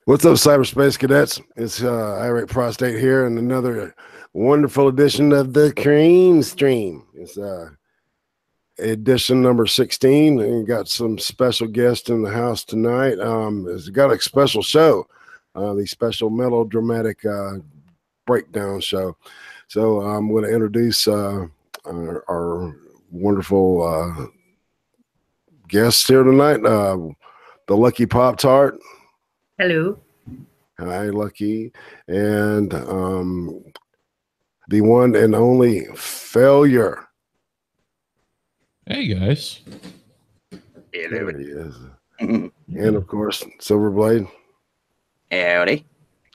What's up, cyberspace cadets? It's IRATE Prostate here, and another wonderful edition of the Creem Stream. It's edition number 16, and got some special guests in the house tonight. It's got a special show, the special melodramatic breakdown show. So I'm going to introduce our wonderful guests here tonight. The Lucky Pop-Tart. Hello. Hi, Lucky. And the one and only Failure. Hey, guys. There he is. And, of course, Silverblade. Howdy.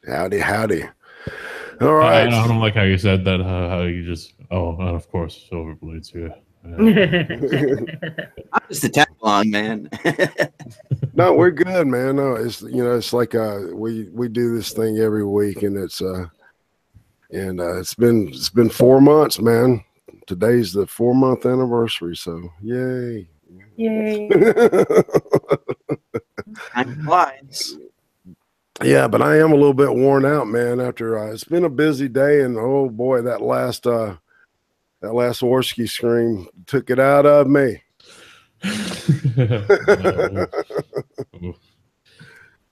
Howdy, howdy. All right. I don't like how you said that, how you just, and of course, Silverblade's here. I'm just a tag along, man. No, we're good, man. No, it's it's like we do this thing every week, and it's been 4 months, man. Today's the 4-month anniversary, so yay. Yay. Time flies. Yeah, but I am a little bit worn out, man. After it's been a busy day, and oh boy, that last Warski scream took it out of me.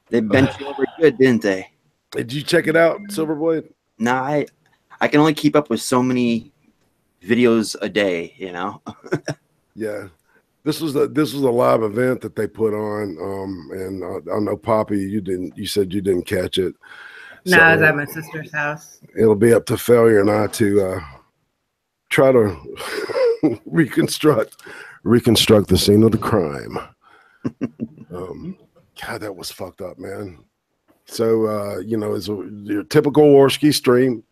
They bent you over good, didn't they? Did you check it out, Silverblade? No, I can only keep up with so many videos a day, you know. Yeah, this was a live event that they put on, and I know Poppy, you said you didn't catch it. No, So I was at my sister's house. it'll be up to Failure and I to try to reconstruct the scene of the crime. God, that was fucked up, man. So it's your typical Warski stream.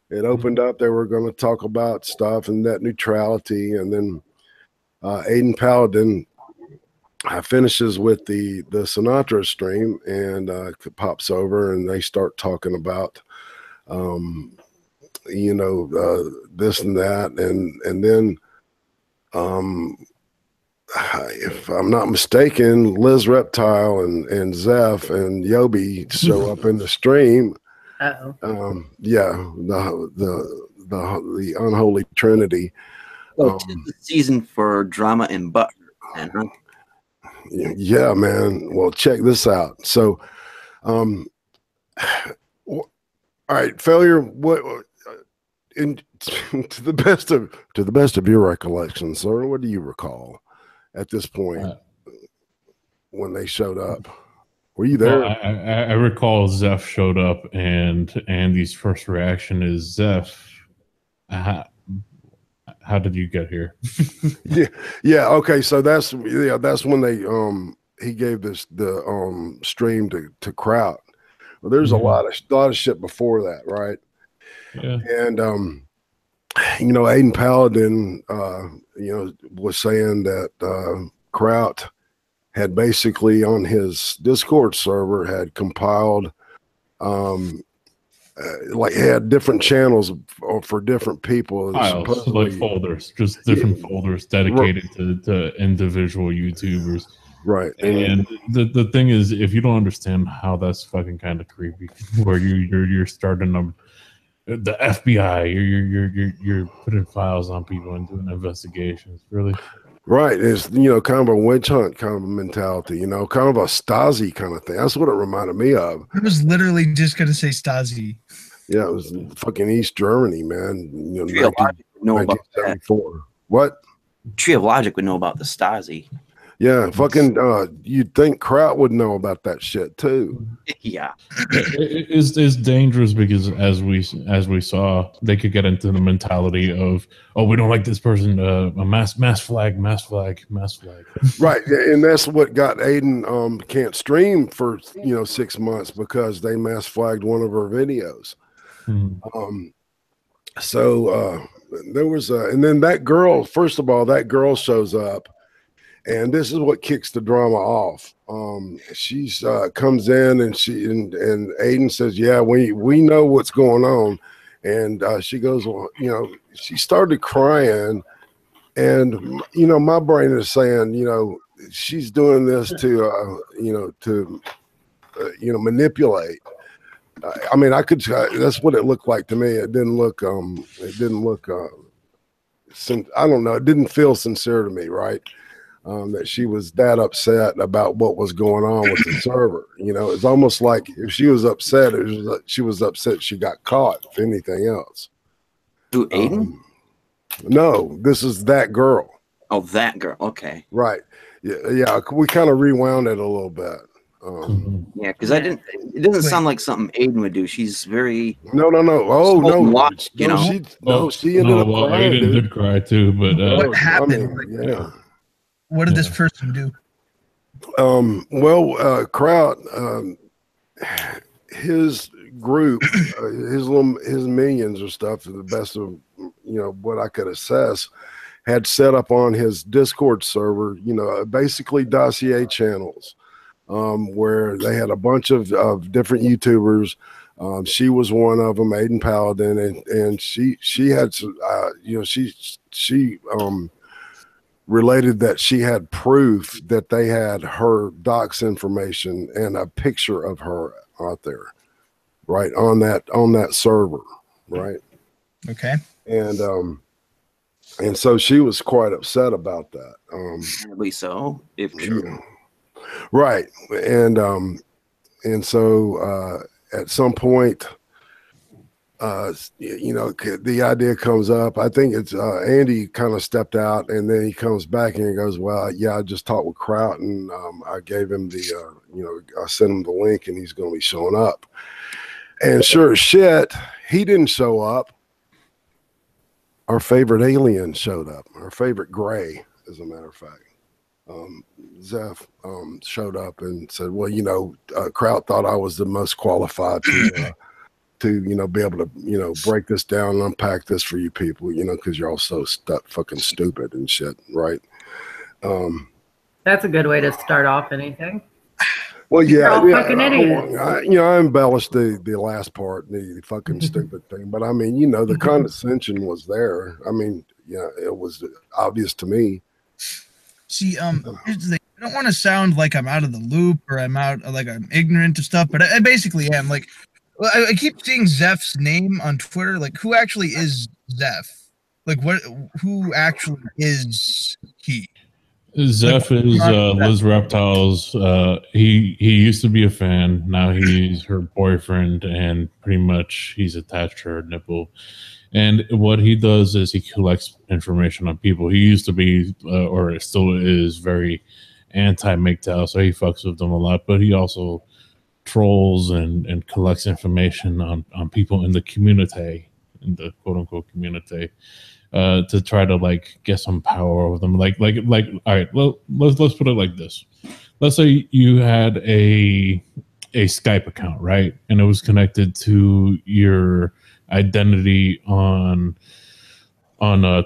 It opened up. They were going to talk about stuff and net neutrality, and then Aiden Paladin finishes with the Sinatra stream, and pops over, and they start talking about this and that, and then if I'm not mistaken, Liz Reptile and Zeph and Yobi show up in the stream. Yeah, the unholy trinity. Well, tis the season for drama and butt, man, huh? Yeah, man. Well, check this out. So, all right, Failure. What? To the best of your recollection, sir, what do you recall at this point when they showed up? Were you there? Well, I recall Zeph showed up, and Andy's first reaction is, Zeph, how did you get here? yeah. Okay, so that's when they he gave the stream to Kraut. Well, there's a lot of shit before that, right? Yeah. And Aiden Paladin was saying that Kraut had basically on his Discord server had compiled like he had different channels for different people, Files, like folders, just different folders dedicated to individual YouTubers. Right. And the thing is, if you don't understand how that's fucking kind of creepy, where you're starting them, the FBI, you're putting files on people and doing investigations, really. Right. It's kind of a witch hunt kind of a mentality, kind of a Stasi kind of thing. That's what it reminded me of. I was literally just gonna say Stasi. Yeah, it was fucking East Germany, man. Tree of Logic would know about that. What? Tree of Logic would know about the Stasi. Yeah, fucking you'd think Kraut would know about that shit too. Yeah. It's dangerous because as we saw, they could get into the mentality of, oh, we don't like this person, a mass flag. Right, and that's what got Aiden can't stream for 6 months because they mass flagged one of her videos. So there was and then that girl, first of all, that girl shows up. And this is what kicks the drama off. She's comes in and and Aiden says, "Yeah, we know what's going on." And she goes, "Well, she started crying." And my brain is saying, she's doing this to you know, manipulate. I mean, I could. That's what it looked like to me. It didn't look. It didn't look. I don't know. It didn't feel sincere to me, right? That she was that upset about what was going on with the server. You know, it's almost like if she was upset, it was like she was upset she got caught. If anything else. Who, Aiden? No, this is that girl. Oh, that girl. Okay. Right. Yeah. We kind of rewound it a little bit. Yeah, because I didn't. It doesn't sound like something Aiden would do. She's very. No. Oh no. Watch, you know. She ended up crying. Aiden did cry too, but what happened? I mean, yeah. What did this person do? Well, Kraut, his group, his minions or stuff, to the best of what I could assess, had set up on his Discord server, basically dossier channels, where they had a bunch of different YouTubers. She was one of them, Aiden Paladin, and she had she related that she had proof that they had her docs information and a picture of her out there, right, on that server, right? Okay. And so she was quite upset about that. Apparently so, if true. Right. And so at some point, the idea comes up. I think it's Andy kind of stepped out, and then he comes back and he goes, well, yeah, I just talked with Kraut, and I gave him the, I sent him the link, and he's going to be showing up. And sure as shit, he didn't show up. Our favorite alien showed up. Our favorite gray, as a matter of fact. Zeph showed up and said, well, Kraut thought I was the most qualified to be able to break this down and unpack this for you people, because you're all so fucking stupid and shit, right? That's a good way to start off anything. Well, yeah, fucking idiots. I embellished the last part, the fucking stupid thing, but I mean, the condescension was there. I mean, it was obvious to me. See, here's the thing. I don't want to sound like I'm out of the loop or I'm ignorant of stuff, but I basically am. Like, I keep seeing Zeph's name on Twitter. Like, who actually is Zeph? Like, who actually is he? Zeph is Liz Reptiles. He used to be a fan. Now he's her boyfriend, and pretty much he's attached to her nipple. And what he does is he collects information on people. He used to be, or still is, very anti-MGTOW, so he fucks with them a lot. But he also trolls and collects information on people in the community, in the quote-unquote community, to try to get some power over them. All right, well, let's put it like this. Let's say you had a Skype account, right? And it was connected to your identity on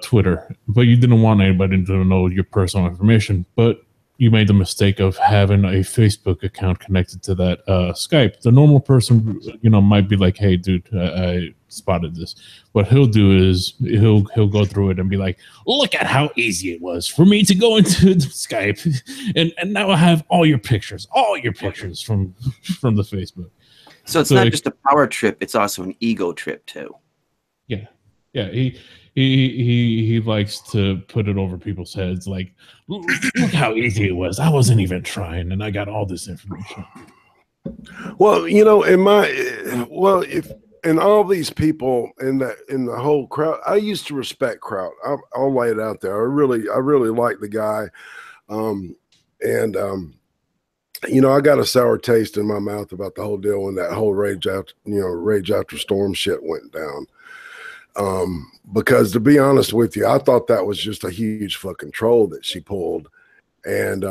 Twitter, but you didn't want anybody to know your personal information, but you made the mistake of having a Facebook account connected to that Skype. The normal person, might be like, "Hey, dude, I spotted this." What he'll do is he'll go through it and be like, "Look at how easy it was for me to go into the Skype, and now I have all your pictures from the Facebook." So it's not just a power trip; it's also an ego trip too. Yeah. He likes to put it over people's heads. Like, look how easy it was. I wasn't even trying, and I got all this information. Well, if all these people in the whole crowd, I used to respect Kraut. I'll lay it out there. I really like the guy, I got a sour taste in my mouth about the whole deal when that whole Rage After Storm shit went down. Because to be honest with you, I thought that was just a huge fucking troll that she pulled, and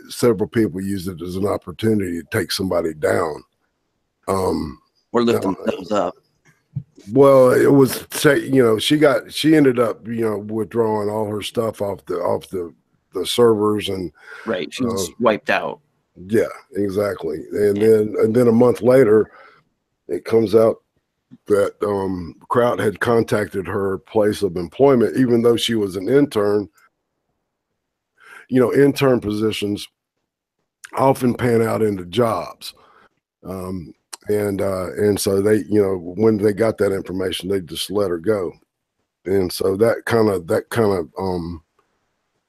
several people used it as an opportunity to take somebody down, or lift themselves up. Well, it was she ended up withdrawing all her stuff off the servers, and right, she was wiped out. Yeah, exactly. And then a month later, it comes out that Kraut had contacted her place of employment, even though she was an intern. Intern positions often pan out into jobs. And so they, you know, when they got that information, they just let her go. And so that kind of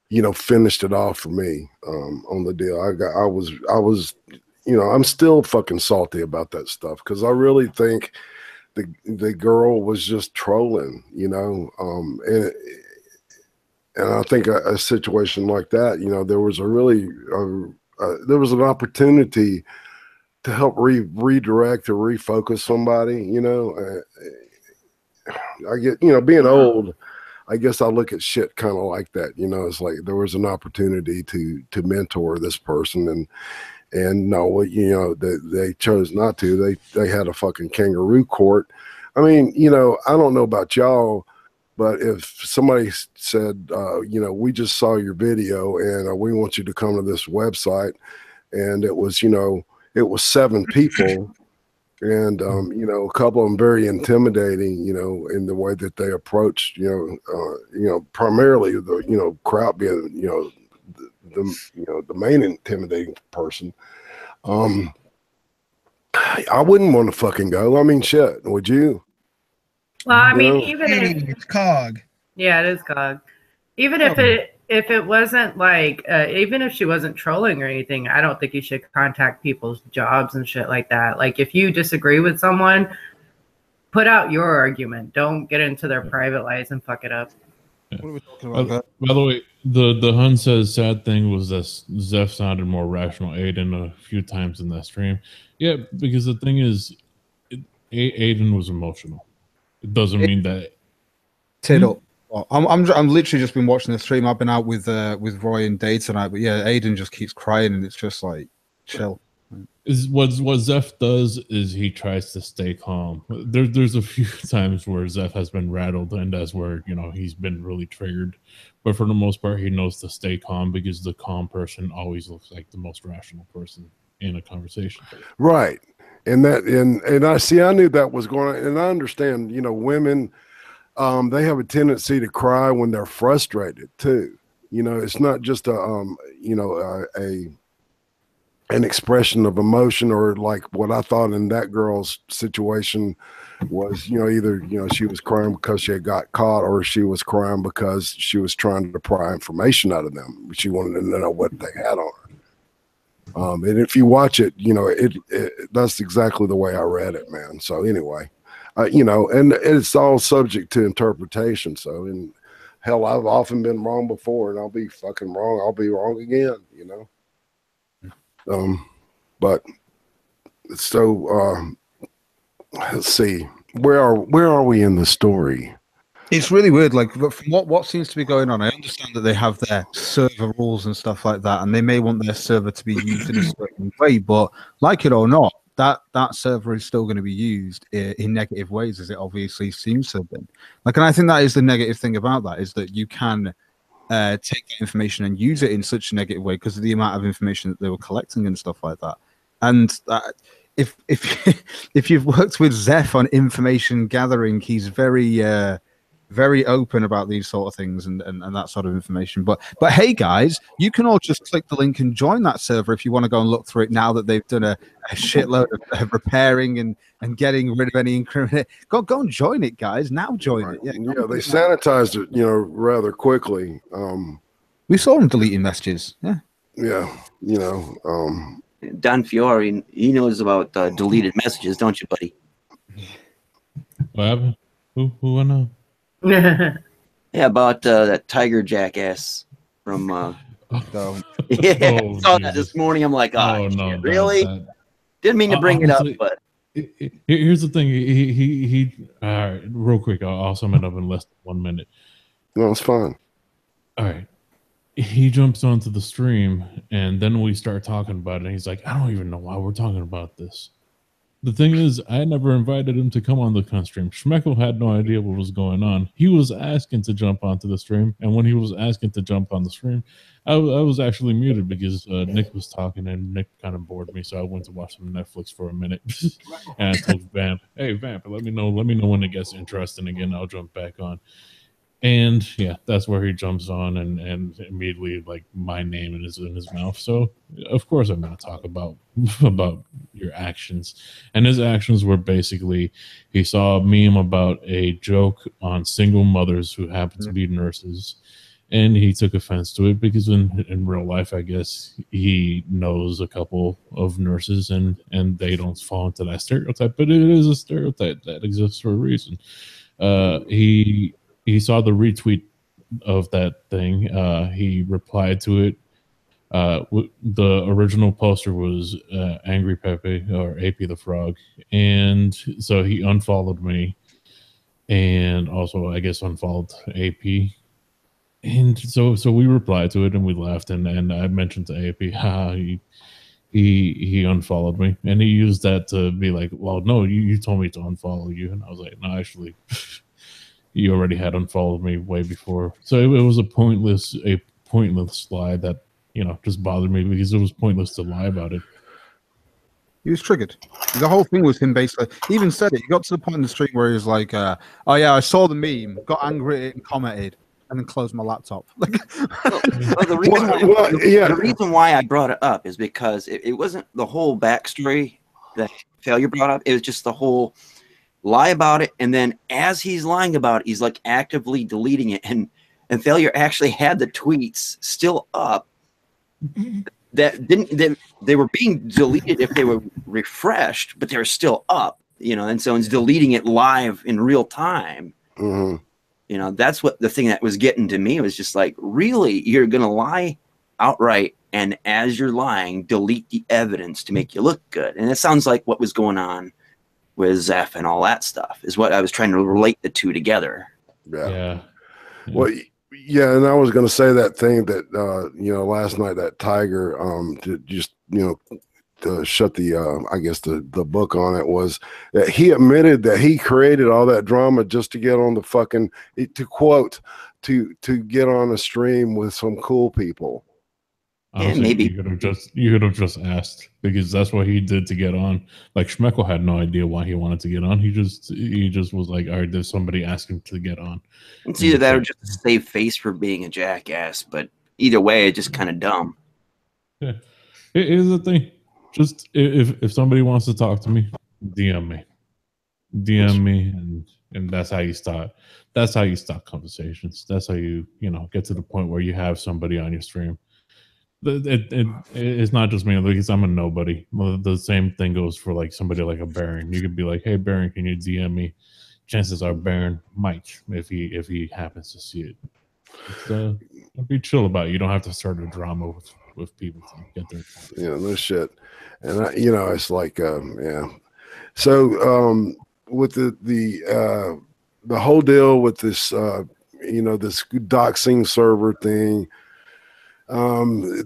you know, finished it off for me on the deal. I was, you know, I'm still fucking salty about that stuff because I really think the girl was just trolling, you know, and I think a situation like that, you know, there was there was an opportunity to help redirect or refocus somebody, you know. I get, you know, being old, I guess I look at shit kind of like that, you know. It's like there was an opportunity to mentor this person, and no, you know, they chose not to. They had a fucking kangaroo court. I mean, you know, I don't know about y'all, but if somebody said, you know, we just saw your video and we want you to come to this website, and it was, you know, it was 7 people. And, you know, a couple of them very intimidating, you know, in the way that they approached, you know, primarily the, you know, crowd being, you know, the main intimidating person. I wouldn't want to fucking go. I mean, shit, would you? Well, I mean, know? even if It's COG. yeah, it is COG. Even if it wasn't like, even if she wasn't trolling or anything, I don't think you should contact people's jobs and shit like that. Like, if you disagree with someone, put out your argument. Don't get into their private lives and fuck it up. What are we talking about? By the way, the Hun says sad thing was that Zeph sounded more rational Aiden a few times in that stream. Yeah, because the thing is, Aiden was emotional. It doesn't mean that. Tiddle. I'm literally just been watching the stream. I've been out with Roy and Day tonight, but yeah, Aiden just keeps crying, and it's just like chill. Is what Zeph does is he tries to stay calm. There's a few times where Zeph has been rattled, and that's where, you know, he's been really triggered. But for the most part, he knows to stay calm because the calm person always looks like the most rational person in a conversation. Right. And I knew that was going on, and I understand, you know, women, they have a tendency to cry when they're frustrated too. You know, it's not just an expression of emotion, or like what I thought in that girl's situation was, you know, either, you know, she was crying because she had got caught, or she was crying because she was trying to pry information out of them. She wanted to know what they had on her. And if you watch it, you know, that's exactly the way I read it, man. So anyway, you know, and it's all subject to interpretation. So, and hell, I've often been wrong before, and I'll be fucking wrong. I'll be wrong again, you know. But so let's see, where are we in the story? It's really weird. Like, from what seems to be going on, I understand that they have their server rules and stuff like that, and they may want their server to be used in a certain way. But like it or not, that server is still going to be used in negative ways, as it obviously seems to have been. Like, and I think that is the negative thing about that, is that you can take that information and use it in such a negative way because of the amount of information that they were collecting and stuff like that. And if you've worked with Zeph on information gathering, he's very open about these sort of things and that sort of information. But hey, guys, you can all just click the link and join that server if you want to go and look through it now that they've done a shitload of repairing and getting rid of any incriminate. Go and join it, guys. Now join it. Yeah, they sanitized it, you know, rather quickly. We saw them deleting messages. Yeah, you know. Don Fiore, he knows about deleted messages, don't you, buddy? What happened? Who went on? Yeah, about that Tiger jackass from yeah, I saw that this morning. I'm like, oh no, really? Didn't mean to bring it up, but here's the thing. He real quick, I'll sum it up in less than 1 minute. No, it's fine. All right. He jumps onto the stream, and then we start talking about it, and he's like, I don't even know why we're talking about this. The thing is, I never invited him to come on the stream. Schmeckel had no idea what was going on. He was asking to jump onto the stream, and when he was asking to jump on the stream, I was actually muted because Nick was talking, and Nick kind of bored me, so I went to watch some Netflix for a minute. And I told Vamp, hey, Vamp, let me know when it gets interesting again. I'll jump back on. And yeah, that's where he jumps on and immediately like my name is in his mouth. So of course I'm going to talk about about your actions. And his actions were basically he saw a meme about a joke on single mothers who happen to be nurses, and he took offense to it because in real life, I guess he knows a couple of nurses and they don't fall into that stereotype, but it is a stereotype that exists for a reason. He saw the retweet of that thing. He replied to it. The original poster was Angry Pepe or AP the Frog, and so he unfollowed me, and also I guess unfollowed AP. And so we replied to it and we laughed, and I mentioned to AP, he unfollowed me, and he used that to be like, well, no, you told me to unfollow you, and I was like, no, actually. You already had unfollowed me way before, so it was a pointless lie that just bothered me because it was pointless to lie about it. He was triggered. The whole thing was him basically. He even said it. He got to the point in the stream where he was like, "Oh yeah, I saw the meme, got angry at it, and commented, and then closed my laptop." The reason why I brought it up is because it wasn't the whole backstory that Failure brought up. It was just the whole lie about it, and then as he's lying about it, he's like actively deleting it, and Failure actually had the tweets still up that they were being deleted if they were refreshed, but they were still up, and so he's deleting it live in real time. That's what the thing that was getting to me was just like, really, you're gonna lie outright, and as you're lying, delete the evidence to make you look good. And it sounds like what was going on with Zeph and all that stuff is what I was trying to relate the two together. Yeah. Well, yeah, and I was going to say that thing that last night that Tiger to just to shut the I guess the book on it was that he admitted that he created all that drama just to get on the fucking to get on a stream with some cool people. Maybe you could have just asked, because that's what he did to get on. Like Schmeckel had no idea why he wanted to get on. He just was like, all right, there's somebody asking to get on. It's either that or just to save face for being a jackass. But either way, it's just kind of dumb. Yeah, it is the thing. Just if somebody wants to talk to me, DM me, and that's how you start. That's how you start conversations. That's how you get to the point where you have somebody on your stream. It's not just me because I'm a nobody. The same thing goes for like somebody like a Baron. You could be like, hey Baron, can you DM me? Chances are Baron might if he happens to see it. So be chill about it. You don't have to start a drama with people to get their point. No shit. And it's like so with the whole deal with this this doxing server thing,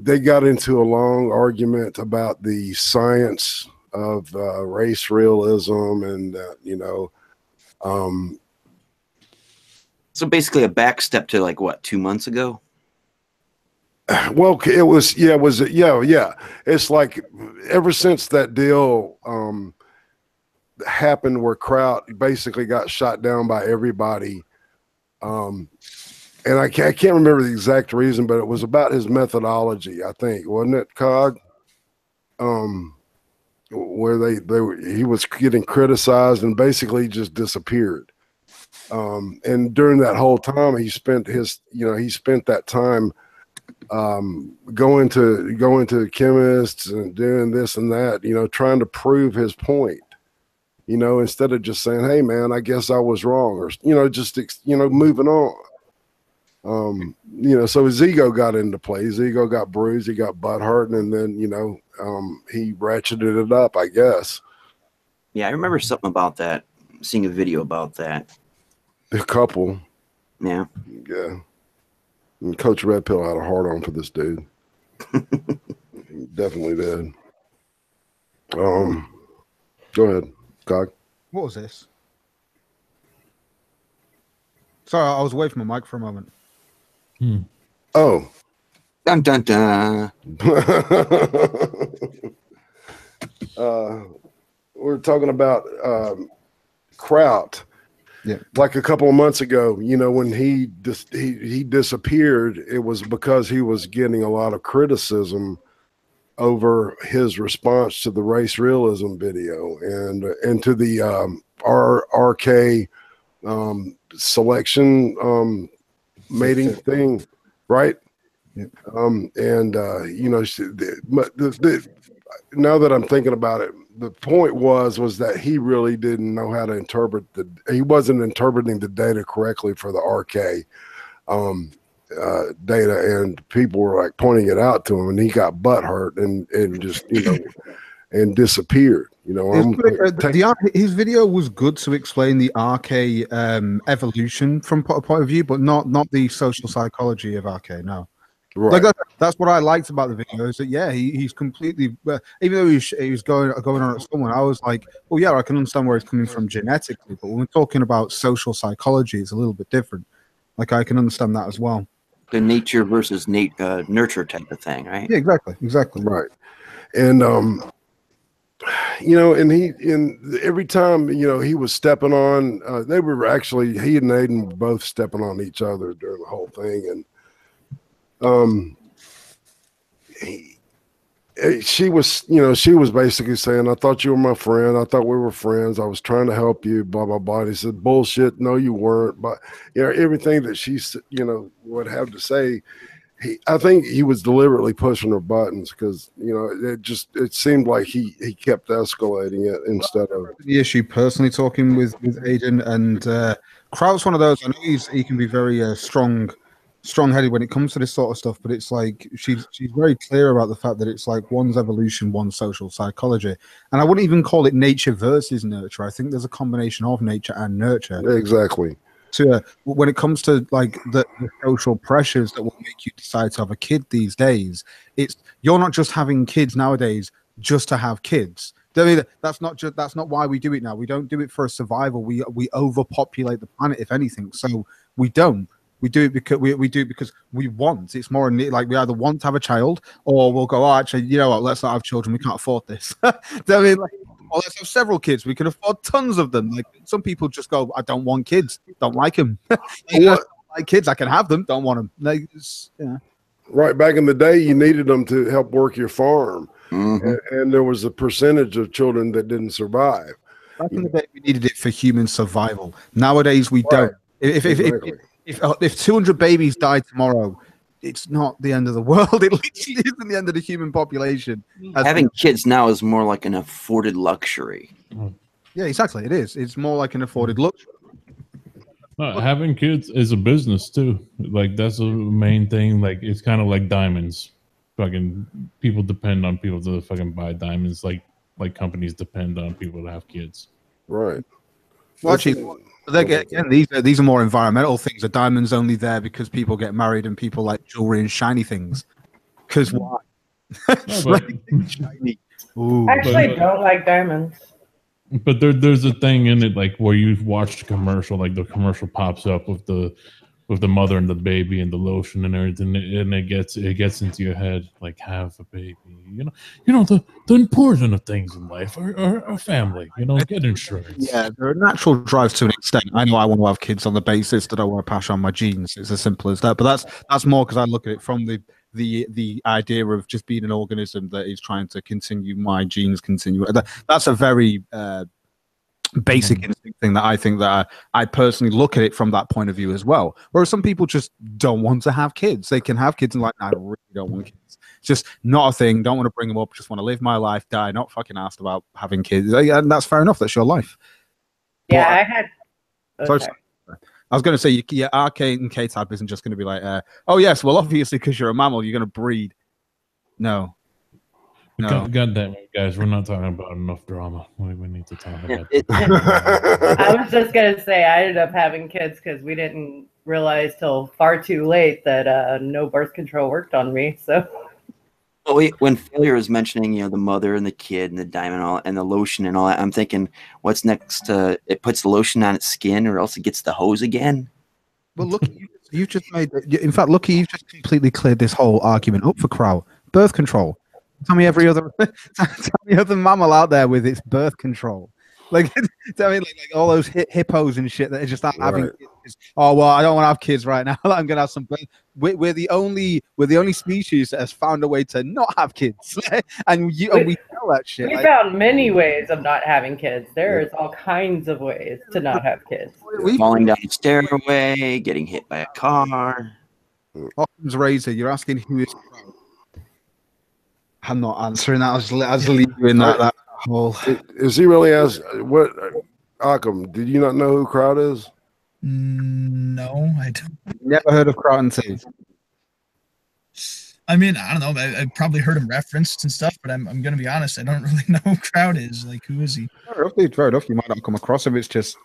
they got into a long argument about the science of race realism and so basically a back step to like what, 2 months ago? Well, it was it's like ever since that deal happened where Kraut basically got shot down by everybody, and I can't remember the exact reason, but it was about his methodology, I think, wasn't it, Cog? Where he was getting criticized and basically just disappeared. And during that whole time, he spent that time going to chemists and doing this and that, trying to prove his point. Instead of just saying, "Hey, man, I guess I was wrong," or just moving on. So his ego got into play. His ego got bruised. He got butthurt, and then he ratcheted it up, I guess. Yeah, I remember something about that. Seeing a video about that. A couple. Yeah. Yeah. And Coach Red Pill had a hard on for this dude. He definitely did. Go ahead, Cog. What was this? Sorry, I was away from my mic for a moment. Oh. Dun dun dun. We're talking about Kraut. Yeah. Like a couple of months ago, you know, when he disappeared, it was because he was getting a lot of criticism over his response to the race realism video and to the RK selection mating thing, right? Yeah. You know, now that I'm thinking about it, the point was that he really didn't know how to interpret he wasn't interpreting the data correctly for the RK data, and people were like pointing it out to him, and he got butt hurt and just, you know, and disappeared. You know, his video was good to explain the RK evolution from a point of view, but not the social psychology of RK. No. Right. Like that's what I liked about the video, is that he's completely, even though he was going on at someone, I was like, well, yeah, I can understand where it's coming from genetically, but when we're talking about social psychology, it's a little bit different. Like, I can understand that as well. The nature versus nurture type of thing, right? Yeah, exactly. Right. And you know, and every time, you know, he was stepping on, they were actually, he and Aiden were both stepping on each other during the whole thing, and she was, you know, she was basically saying, I thought you were my friend. I thought we were friends. I was trying to help you, blah, blah, blah. And he said, bullshit. No, you weren't. But, you know, everything that she, you know, would have to say, I think he was deliberately pushing her buttons, because, you know, it seemed like he kept escalating it instead of the issue. Personally, talking with Aiden, and Kraut's one of those. I know he can be very strong-headed when it comes to this sort of stuff, but it's like she's very clear about the fact that it's like one's evolution, one's social psychology, and I wouldn't even call it nature versus nurture. I think there's a combination of nature and nurture. Exactly. To when it comes to like the social pressures that will make you decide to have a kid these days, you're not just having kids nowadays just to have kids. I mean, that's not why we do it now. We don't do it for a survival. We overpopulate the planet, if anything. So we don't. We do it because we do it because we want. It's more like we either want to have a child, or we'll go, oh, actually, you know what? Let's not have children. We can't afford this. I mean, like, or let's have several kids. We can afford tons of them. Like, some people just go, I don't want kids. Don't like them. I don't like kids. I can have them. Don't want them. Like, yeah. Right. Back in the day, you needed them to help work your farm, and there was a percentage of children that didn't survive. Back in the day, we needed it for human survival. Nowadays, we don't. If 200 babies died tomorrow, it's not the end of the world. It literally isn't the end of the human population. Having kids now is more like an afforded luxury. Yeah, exactly. It is. It's more like an afforded luxury. Having kids is a business too. Like, that's the main thing. Like, it's kind of like diamonds. Fucking people depend on people to fucking buy diamonds. Like companies depend on people to have kids. Right. Well, actually, again, these are more environmental things. The diamond's only there because people get married and people like jewelry and shiny things. Because why? Shiny. I actually don't like diamonds. But there's a thing in it, like, where you watch the commercial, like the commercial pops up with the mother and the baby and the lotion and everything, and it gets into your head, like, have a baby. You know the important things in life are family. You know, get insurance. Yeah, there are natural drives to an extent. I know I want to have kids on the basis that I want to pass on my genes. It's as simple as that. But that's more because I look at it from the idea of just being an organism that is trying to continue my genes. That's a very basic instinct thing that I think that I personally look at it from that point of view as well. Whereas some people just don't want to have kids. They can have kids and like, I really don't want kids. It's just not a thing. Don't want to bring them up. Just want to live my life, die, not fucking asked about having kids. And that's fair enough. That's your life. Yeah, but I had. Sorry. I was going to say, our K and K-type isn't just going to be like, oh, yes, well, obviously, because you're a mammal, you're going to breed. No. God damn it, guys. We're not talking about enough drama. We need to talk about it. I was just going to say, I ended up having kids because we didn't realize till far too late that no birth control worked on me. So. Well, when Failure was mentioning, the mother and the kid and the diamond and the lotion and all that, I'm thinking, what's next? It puts the lotion on its skin, or else it gets the hose again. Well, look, you just made. In fact, Lucky, you've just completely cleared this whole argument up for Crow. Birth control. Tell me every other mammal out there with its birth control. Like, I mean, like all those hippos and shit that are just having Right. kids. Oh well, I don't want to have kids right now. I'm gonna have some. We're the only species that has found a way to not have kids, and we tell that shit. We found many ways of not having kids. There's all kinds of ways to not have kids. Falling down the stairway, getting hit by a car. Occam's razor. You're asking who is Kraut. I'm not answering that. I was leave you in that hole. Is he really as what? Occam, did you not know who Kraut is? No, I don't. Never heard of Kraut and Tea. I mean, I don't know. I probably heard him referenced and stuff, but I'm gonna be honest. I don't really know who Kraut is. Like, who is he? Fair enough. You might not come across him. It's just,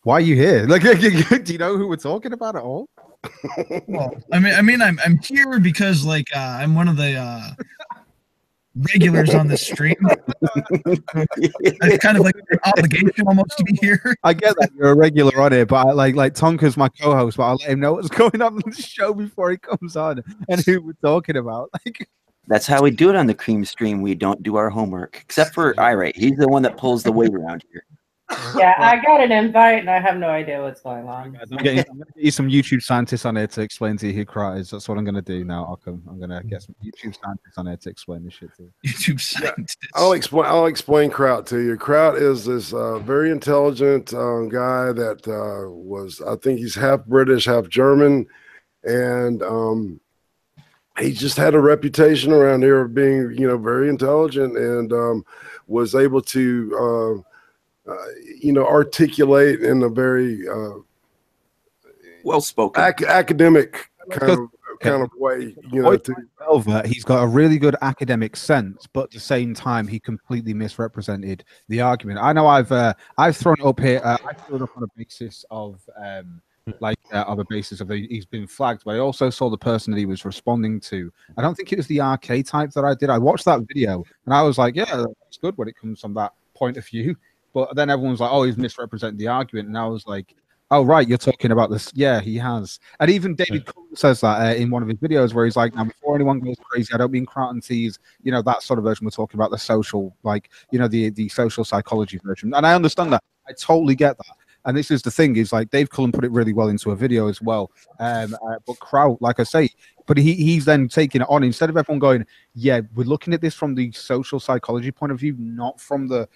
why are you here? Like, do you know who we're talking about at all? Well, I mean, I'm here because like I'm one of the regulars on this stream. It's kind of like an obligation almost to be here. I get that you're a regular on it, but like Tonka's my co-host, but I'll let him know what's going on in the show before he comes on and who we're talking about. Like, that's how we do it on the Creem stream. We don't do our homework, except for Irate. He's the one that pulls the weight around here. Yeah, I got an invite and I have no idea what's going on. I'm going to get you some YouTube scientists on here to explain to you who Kraut is. That's what I'm going to do now. I'm going to get some YouTube scientists on here to explain this shit to you. YouTube scientists. Yeah, I'll explain Kraut to you. Kraut is this very intelligent guy that was, I think he's half British, half German, and he just had a reputation around here of being, very intelligent and was able to. Articulate in a very well-spoken, academic kind of way. Velvet, he's got a really good academic sense, but at the same time, he completely misrepresented the argument. I know I've thrown it up here. I threw it up on a basis of he's been flagged, but I also saw the person that he was responding to. I don't think it was the RK type that I did. I watched that video and I was like, yeah, that's good when it comes from that point of view. But then everyone was like, oh, he's misrepresenting the argument. And I was like, oh, right, you're talking about this. Yeah, he has. And even David Cullen says that in one of his videos where he's like, now, before anyone goes crazy, I don't mean Kraut and Teas, that sort of version. We're talking about the social, the social psychology version. And I understand that. I totally get that. And this is the thing is like Dave Cullen put it really well into a video as well. But Kraut, like I say, but he's then taking it on instead of everyone going, yeah, we're looking at this from the social psychology point of view, not from the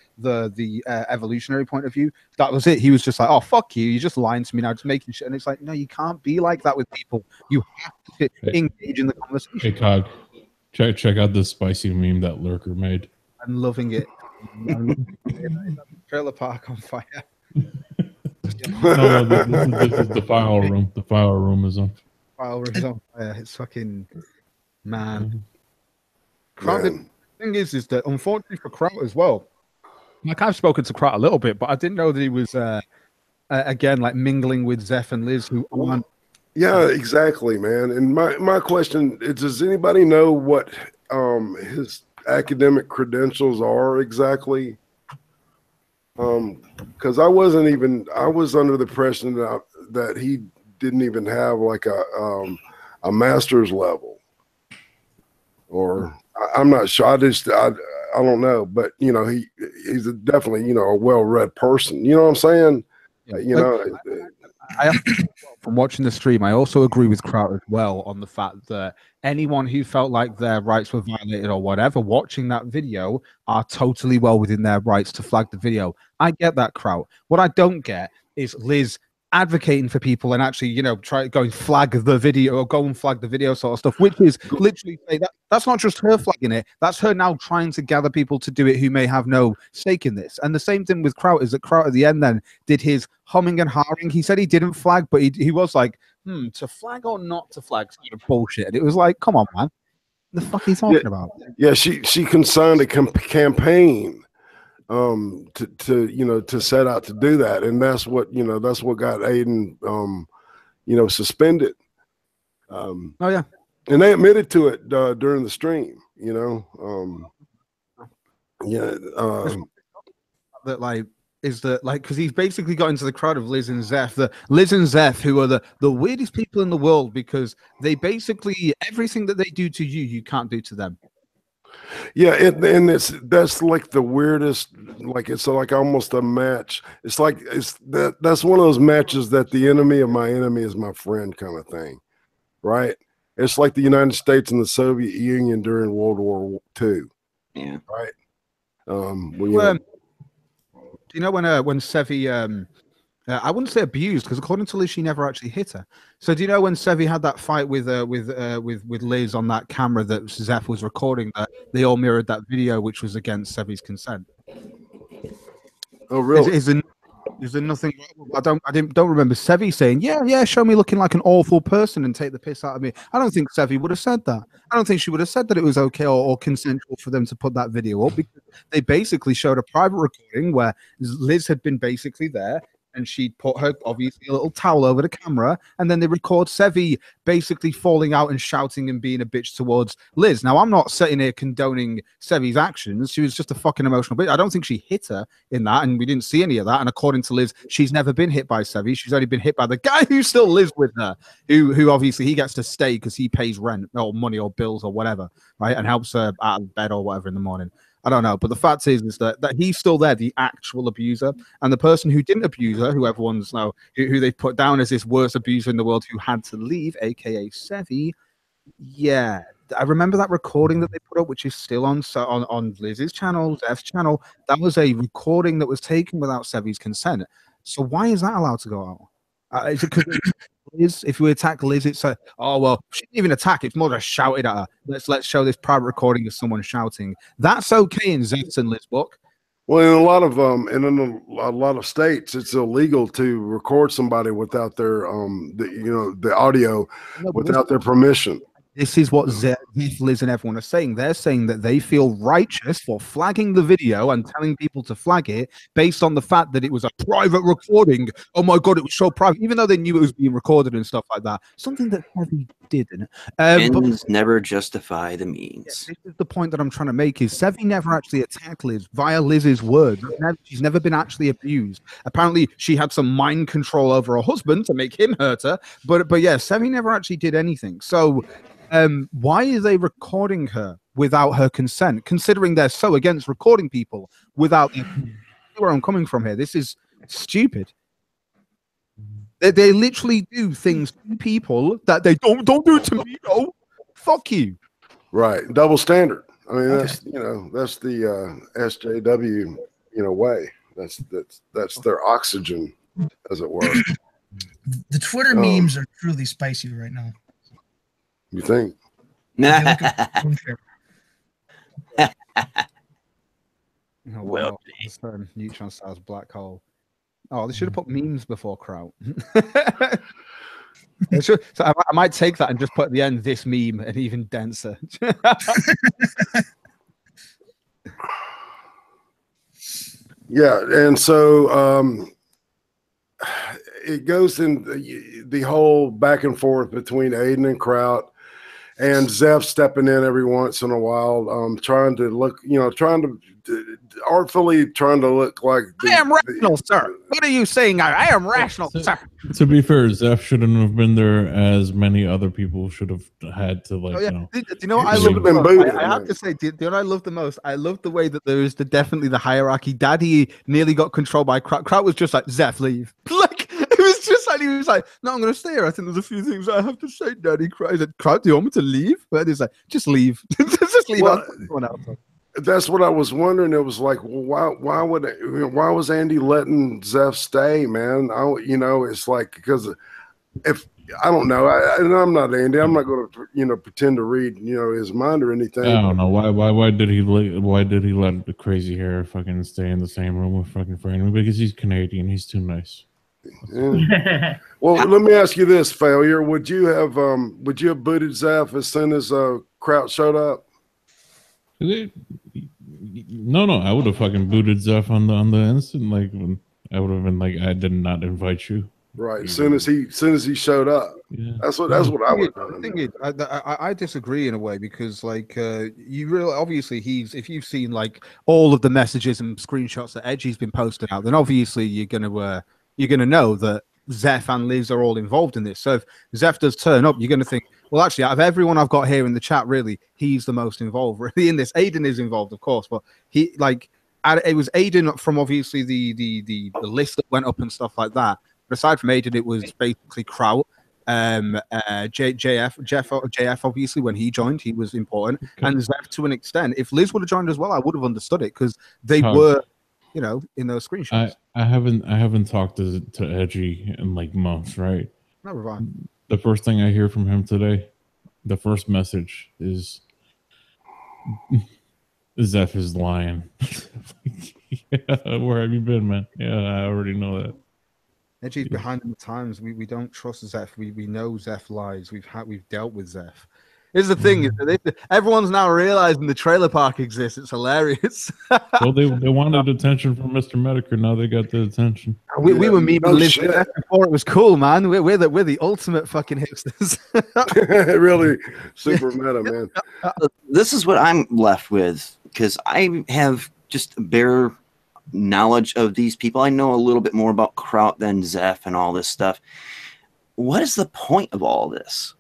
evolutionary point of view. That was it. He was just like, oh, fuck you. You're just lying to me now, just making shit. And it's like, no, you can't be like that with people. You have to engage in the conversation. Hey, Cog, check out this spicy meme that Lurker made. I'm loving it. Trailer park on fire. No, this is the file room. The file room is on. File room is on fire. It's fucking man. Kraut, the thing is that unfortunately for Kraut as well, like I've spoken to Kraut a little bit, but I didn't know that he was again like mingling with Zeph and Liz who aren't. Yeah, exactly, man. And my question is, does anybody know what his academic credentials are exactly? Because I was under the impression that he didn't even have like a master's level, or I'm not sure. I don't know, but he's definitely a well-read person. You know what I'm saying? Yeah, from watching the stream, I also agree with Kraut as well on the fact that anyone who felt like their rights were violated or whatever watching that video are totally well within their rights to flag the video. I get that, Kraut. What I don't get is Liz advocating for people and actually, try go and flag the video or go and flag the video sort of stuff, which is literally that's not just her flagging it. That's her now trying to gather people to do it who may have no stake in this. And the same thing with Kraut is that Kraut at the end then did his humming and hawing. He said he didn't flag, but he was like, to flag or not to flag sort of bullshit. And it was like, come on, man. The fuck are you talking about? Yeah, she consigned a campaign to set out to do that, and that's what got Aiden suspended. Oh yeah, and they admitted to it during the stream. That like is that like because he's basically got into the crowd of Liz and Zeph, who are the weirdest people in the world because they basically everything that they do to you, you can't do to them. Yeah, and that's like the weirdest. Like it's like almost a match. It's like that's one of those matches that the enemy of my enemy is my friend kind of thing, right? It's like the United States and the Soviet Union during World War II. Yeah. Right. Do you know when Sevi I wouldn't say abused, because according to Liz, she never actually hit her. So do you know when Sevi had that fight with Liz on that camera that Zeph was recording, that they all mirrored that video, which was against Sevi's consent? Oh, really? Is there nothing? I don't remember Sevi saying, yeah, show me looking like an awful person and take the piss out of me. I don't think Sevi would have said that. I don't think she would have said that it was okay or consensual for them to put that video up, because they basically showed a private recording where Liz had been basically there, and she'd put her, obviously, a little towel over the camera, and then they record Sevi basically falling out and shouting and being a bitch towards Liz. Now, I'm not sitting here condoning Sevi's actions. She was just a fucking emotional bitch. I don't think she hit her in that, and we didn't see any of that. And according to Liz, she's never been hit by Sevi. She's only been hit by the guy who still lives with her, who obviously he gets to stay because he pays rent or money or bills or whatever, right, and helps her out of bed or whatever in the morning. I don't know, but the fact is that he's still there, the actual abuser, and the person who didn't abuse her, who everyone's now, who they put down as this worst abuser in the world, who had to leave, aka Sevi. Yeah, I remember that recording that they put up, which is still on Liz's channel, Zeph's channel. That was a recording that was taken without Sevi's consent. So why is that allowed to go out? Is it because Liz, if we attack Liz, it's a, oh well, she didn't even attack. It's more just shouted at her. Let's show this private recording of someone shouting. That's okay in Zeph's and Liz's book. Well, in a lot of a lot of states, it's illegal to record somebody without their the audio without their permission. This is what Zeph, Liz, and everyone are saying. They're saying that they feel righteous for flagging the video and telling people to flag it based on the fact that it was a private recording. Oh my God, it was so private, even though they knew it was being recorded and stuff like that. Something that Heavy didn't. Ends never justify the means. Yeah, this is the point that I'm trying to make, is Sevi never actually attacked Liz via Liz's words. She's never been actually abused. Apparently, she had some mind control over her husband to make him hurt her. But yeah, Sevi never actually did anything. So why are they recording her without her consent, considering they're so against recording people without their consent? Where I'm coming from here, this is stupid. They literally do things to people that they don't do it to me. No, fuck you. Right, double standard. I mean, that's that's the SJW way. That's their oxygen, as it were. The Twitter memes are truly spicy right now. You think? Well, Neutron Star's black hole. Oh, they should have put memes before Kraut. So I might take that and just put at the end this meme and even denser. Yeah, and so it goes in the whole back and forth between Aiden and Kraut, and Zeph stepping in every once in a while, trying to look, artfully trying to look like I am rational, sir. What are you saying? I am rational, sir. To be fair, Zeph shouldn't have been there, as many other people should have had to, like, Do you know what I love the most? I have to say, do you know what I love the most? I love the way that there is definitely the hierarchy. Daddy nearly got controlled by Kraut. Kraut was just like, Zeph, leave. Like, it was just like, he was like, no, I'm going to stay here. I think there's a few things I have to say, Daddy. Kraut said, Kraut, do you want me to leave? But he's like, just leave. Just leave. Well, that's what I was wondering. It was like, well, why was Andy letting Zeph stay, man? It's like, because if I don't know, and I'm not Andy, I'm not going to pretend to read his mind or anything. I don't know why did he let the crazy hair fucking stay in the same room with fucking Franny? Because he's Canadian, he's too nice. Yeah. Well, let me ask you this, Failure: would you have booted Zeph as soon as Kraut showed up? No, I would have fucking booted Zeph on the instant. Like, I would have been like, I did not invite you. Right. As soon as he showed up. Yeah. That's what I would do. I disagree in a way, because like you really obviously if you've seen like all of the messages and screenshots that Edgy's been posting out, then obviously you're gonna know that Zeph and Liz are all involved in this. So if Zeph does turn up, you're going to think, well, actually, out of everyone I've got here in the chat, really, he's the most involved. Really, in this, Aiden is involved, of course, but it was Aiden from obviously the list that went up and stuff like that. But aside from Aiden, it was basically Kraut, JF obviously when he joined, he was important, and Zeph to an extent. If Liz would have joined as well, I would have understood it because they were, you know, in those screenshots. I haven't talked to Edgy in like months, right? No, we're fine. The first thing I hear from him today, the first message is Zeph is lying. Yeah, where have you been, man? Yeah, I already know that. Edgy's behind the times. We don't trust Zeph. We know Zeph lies. We've dealt with Zeph. Here's the thing: is that everyone's now realizing the trailer park exists. It's hilarious. Well, they wanted attention from Mr. Medicare. Now they got the attention. We were meeting Liz before it was cool, man. We're the ultimate fucking hipsters. Really super meta, man. This is what I'm left with because I have just bare knowledge of these people. I know a little bit more about Kraut than Zeph and all this stuff. What is the point of all this?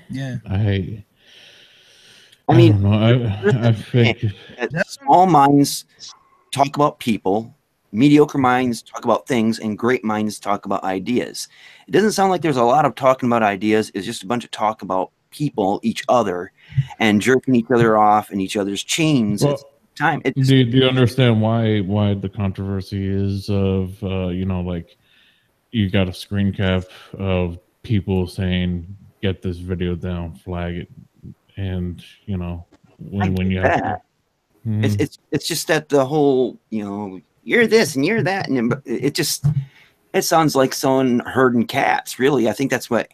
Yeah, I mean, I think small minds talk about people, mediocre minds talk about things, and great minds talk about ideas. It doesn't sound like there's a lot of talking about ideas. It's just a bunch of talk about people, each other, and jerking each other off and each other's chains. Well, time. Do you understand why the controversy is of you know, like you got a screen cap of people saying get this video down, flag it, and you know when you have to, it's just that the whole, you know, you're this and you're that, and it sounds like someone herding cats. Really, I think that's what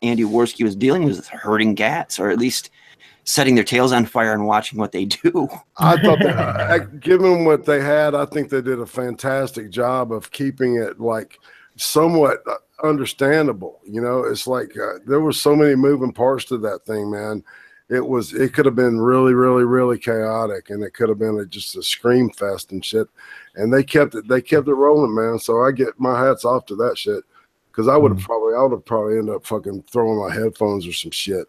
Andy Worski was dealing with, herding cats, or at least setting their tails on fire and watching what they do. I thought that, given what they had, I think they did a fantastic job of keeping it like somewhat understandable. You know, it's like there were so many moving parts to that thing, man. It could have been really, really, really chaotic, and it could have been just a scream fest and shit. And they kept it rolling, man. So I get my hats off to that shit, because I would have probably ended up fucking throwing my headphones or some shit.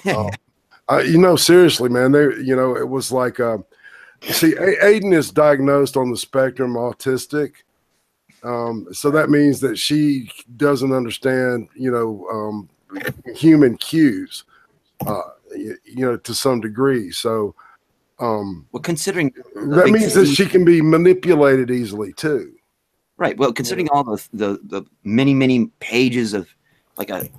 You know, seriously, man, it was like, see, Aiden is diagnosed on the spectrum autistic. So that means that she doesn't understand, you know, human cues, you know, to some degree. So, well, considering that means that she can be manipulated easily too. Right. Well, considering all the many pages of like a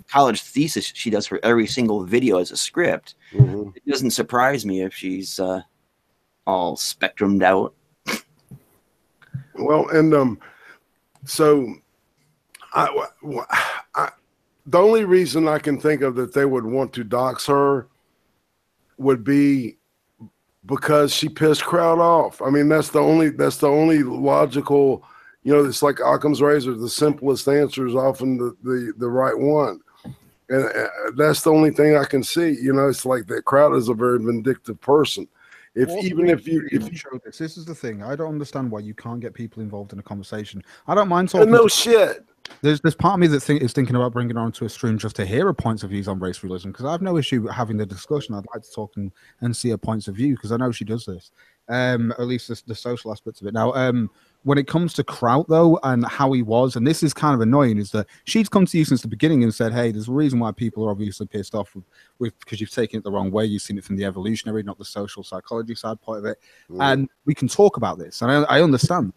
college thesis she does for every single video as a script, it doesn't surprise me if she's all spectrumed out. Well, and so the only reason I can think of that they would want to dox her would be because she pissed Kraut off. I mean, that's the only logical. You know, it's like Occam's razor. The simplest answer is often the right one. And that's the only thing I can see. You know, it's like that Kraut is a very vindictive person. If you show this is the thing. I don't understand why you can't get people involved in a conversation. I don't mind talking. No shit. There's part of me that is thinking about bringing her onto a stream just to hear her points of views on race realism, because I have no issue having the discussion. I'd like to talk and see her points of view, because I know she does this. At least the social aspects of it. Now, when it comes to Kraut, though, and how he was, and this is kind of annoying, is that she's come to you since the beginning and said, hey, there's a reason why people are obviously pissed off with because you've taken it the wrong way. You've seen it from the evolutionary, not the social psychology side point of it. And we can talk about this, and I understand.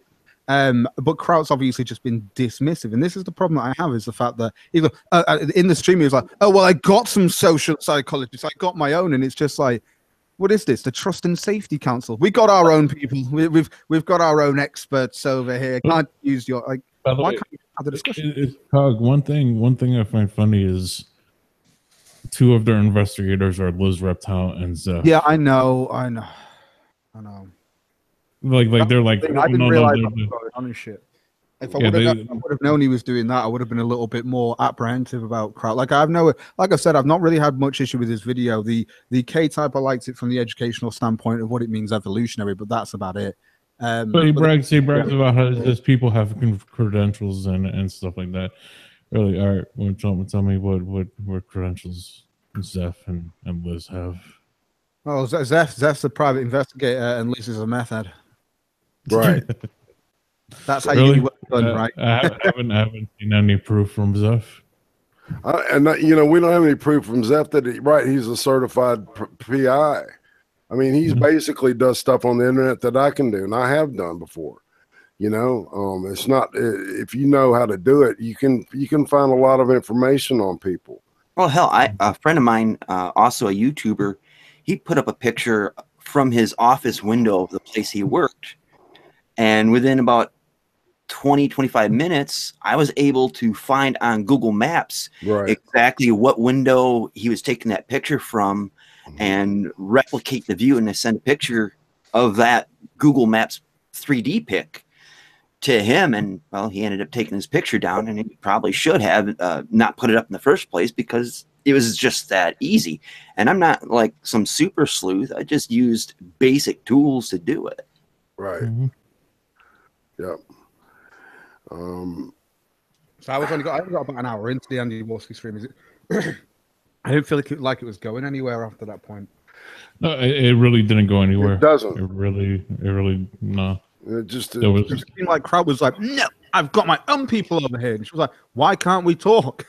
But Kraut's obviously just been dismissive, and this is the problem that I have, is the fact that either in the stream he was like, oh, well, I got some social psychologists, I got my own, and it's just like, what is this? The Trust and Safety Council? We got our own people. We've got our own experts over here. Can't use your like. By the way, can't you have the discussion? Cog, one thing I find funny is two of their investigators are Liz Reptile and Zeph. Yeah, I know. Like they're like, I didn't realize what was going on and shit. If I would have known he was doing that, I would have been a little bit more apprehensive about Kraut. Like I said, I've not really had much issue with his video. The K-type, I liked it from the educational standpoint of what it means evolutionary, but that's about it. But he brags about how his people have credentials and stuff like that. Really, all right. Well, tell me what credentials Zeph and Liz have. Oh, Zeph's a private investigator and Liz is a meth head. Right. That's how Really? you get your work done, right? I haven't seen any proof from Zeph. We don't have any proof from Zeph that he's a certified PI. I mean, he's basically does stuff on the internet that I can do, and I have done before. It's not, if you know how to do it, you can find a lot of information on people. Well, hell, a friend of mine, also a YouTuber, he put up a picture from his office window of the place he worked, and within about 20-25 minutes, I was able to find on Google Maps exactly what window he was taking that picture from, and replicate the view and send a picture of that Google Maps 3D pic to him. And well, he ended up taking his picture down, and he probably should have not put it up in the first place, because it was just that easy. And I'm not like some super sleuth. I just used basic tools to do it. Right. Yep. So I only got about an hour into the Andy Warski stream. Is it? I didn't feel like it was going anywhere after that point. No, it really didn't go anywhere. It doesn't. It really no. It just seemed like crowd was like, no, I've got my own people over here. And she was like, why can't we talk?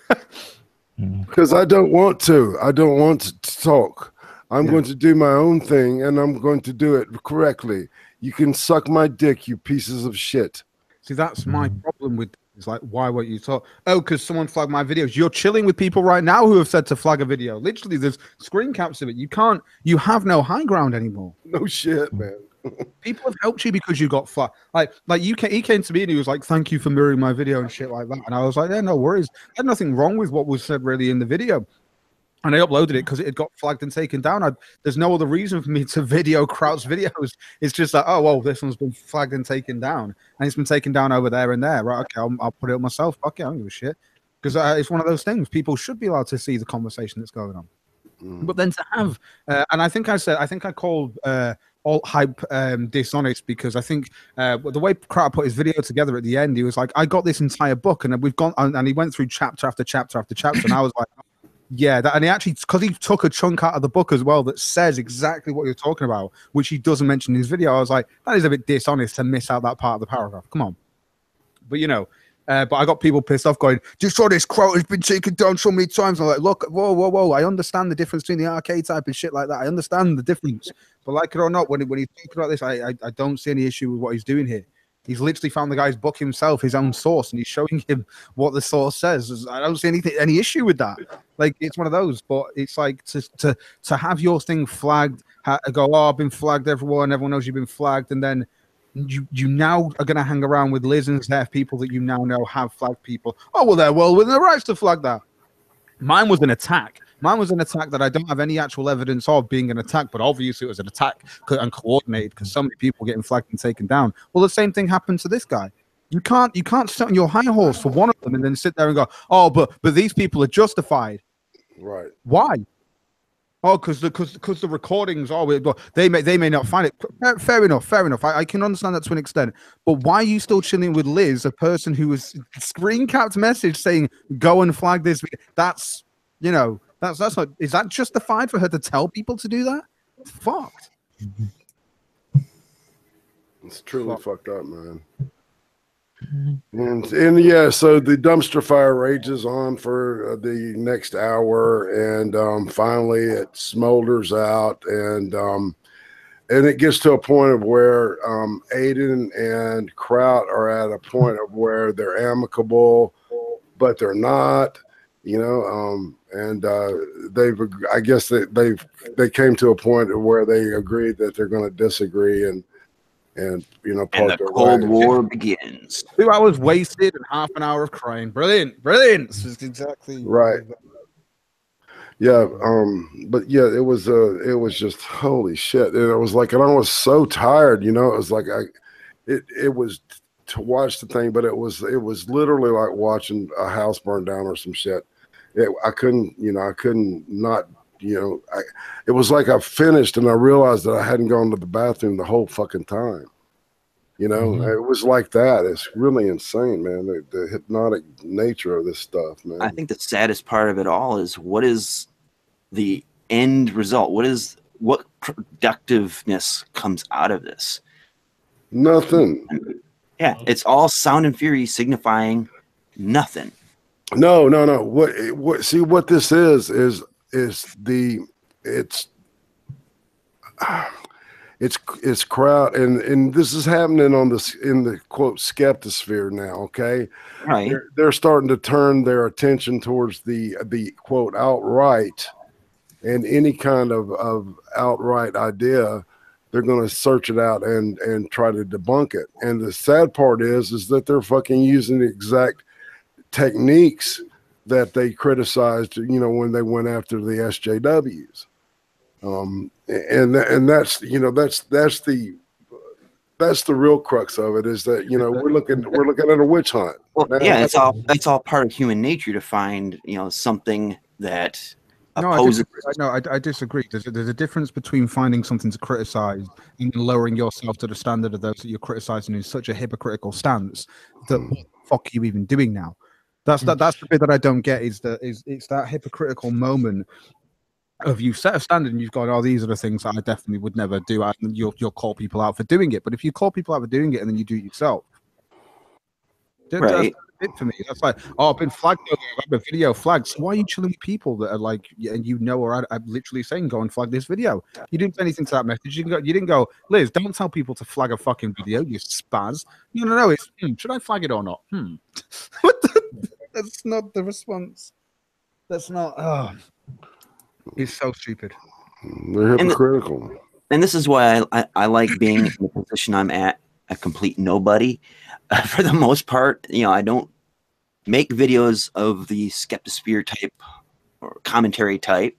Because I don't want to. I don't want to talk. I'm going to do my own thing, and I'm going to do it correctly. You can suck my dick, you pieces of shit. See, that's my problem with. It's like, why won't you talk? Oh, because someone flagged my videos. You're chilling with people right now who have said to flag a video. Literally, there's screen caps of it. You have no high ground anymore. No shit, man. People have helped you because you got flagged. He came to me and he was like, thank you for mirroring my video and shit like that. And I was like, yeah, no worries. There's nothing wrong with what was said really in the video. And I uploaded it because it had got flagged and taken down. There's no other reason for me to video Kraut's videos. It's just like, oh, well, this one's been flagged and taken down. And it's been taken down over there and there. Right, okay, I'll put it up myself. Okay, I don't give a shit. Because it's one of those things. People should be allowed to see the conversation that's going on. But then to have, and I think I called alt hype dishonest, because I think the way Kraut put his video together at the end, he was like, I got this entire book, and we've gone, and he went through chapter after chapter after chapter. And I was like, yeah, and he actually, because he took a chunk out of the book as well that says exactly what you're talking about, which he doesn't mention in his video. I was like, that is a bit dishonest to miss out that part of the paragraph. Come on. But but I got people pissed off going, just saw this quote has been taken down so many times. I'm like, look, whoa. I understand the difference between the arcade type and shit like that. I understand the difference. But like it or not, when he's talking about this, I don't see any issue with what he's doing here. He's literally found the guy's book himself, his own source, and he's showing him what the source says. I don't see any issue with that. Like, it's one of those. But it's like to have your thing flagged, go, oh, I've been flagged, everyone knows you've been flagged, and then you now are going to hang around with Liz and Zeph, people that you now know have flagged people. Oh, well, they're well within the rights to flag that. Mine was an attack. Mine was an attack that I don't have any actual evidence of being an attack, but obviously it was an attack and coordinated because so many people getting flagged and taken down. Well, the same thing happened to this guy. You can't sit on your high horse for one of them and then sit there and go, oh, but these people are justified. Right. Why? Oh, because the recordings they may not find it. Fair enough. I can understand that to an extent. But why are you still chilling with Liz, a person who was screen capped message saying go and flag this? That's that's not. Is that justified for her to tell people to do that? It's fucked. It's truly fucked up, man. And yeah, so the dumpster fire rages on for the next hour, and finally it smolders out, and it gets to a point of where Aiden and Kraut are at a point of where they're amicable, but they're not, and I guess they came to a point where they agreed that they're going to disagree, and the Cold War begins. 2 hours wasted and half an hour of crying. Brilliant. This is exactly right. Yeah, but yeah, it was just holy shit. And it was like, and I was so tired, it was like it was to watch the thing, but it was literally like watching a house burn down or some shit. I couldn't not. It was like I finished and I realized that I hadn't gone to the bathroom the whole fucking time. You know, it was like that. It's really insane, man. The hypnotic nature of this stuff, man. I think the saddest part of it all is what is the end result? What productiveness comes out of this? Nothing. Yeah, it's all sound and fury signifying nothing. No. What? See, what this is it's crowd, and this is happening on this in the quote skeptosphere now. Okay, right? They're starting to turn their attention towards the quote outright, and any kind of outright idea, they're going to search it out and try to debunk it. And the sad part is that they're fucking using the exact techniques that they criticized, you know, when they went after the SJWs. And that's, you know, that's the real crux of it, is that, you know, we're looking at a witch hunt. Well, yeah, it's all part of human nature to find, you know, something that opposes. I disagree. There's a difference between finding something to criticize and lowering yourself to the standard of those that you're criticizing in such a hypocritical stance that what the fuck are you even doing now? That's the bit that I don't get, is it's that hypocritical moment of you set a standard and you've gone, oh, these are the things that I definitely would never do, and you'll call people out for doing it. But if you call people out for doing it and then you do it yourself, right? That's it for me. That's like, oh, I've been flagged over, I've got a video flagged. So why are you chilling with people that are like, and you know, or I'm literally saying, go and flag this video? You didn't say anything to that message. You didn't go, Liz, don't tell people to flag a fucking video, you spaz. No. It's should I flag it or not? That's not the response. That's not. Oh. It's so stupid. They're hypocritical. And this is why I like being in the position I'm at, a complete nobody. For the most part, you know, I don't make videos of the skeptosphere type or commentary type.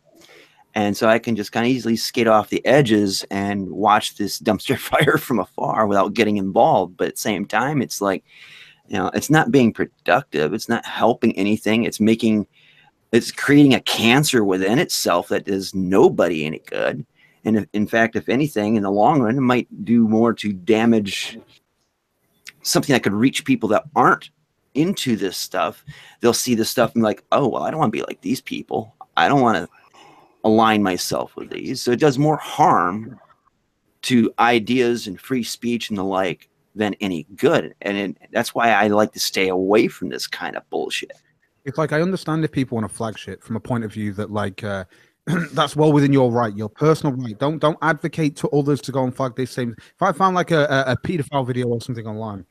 And so I can just kind of easily skate off the edges and watch this dumpster fire from afar without getting involved. But at the same time, it's like, you know, it's not being productive. It's not helping anything. It's creating a cancer within itself that does nobody any good. And in fact, if anything, in the long run, it might do more to damage something that could reach people that aren't into this stuff. They'll see this stuff and be like, oh, well, I don't want to be like these people. I don't want to align myself with these. So it does more harm to ideas and free speech and the like than any good. And that's why I like to stay away from this kind of bullshit. It's like, I understand if people want to flag shit from a point of view that, like, that's well within your right, your personal right. Don't advocate to others to go and flag this same. If I found like a pedophile video or something online,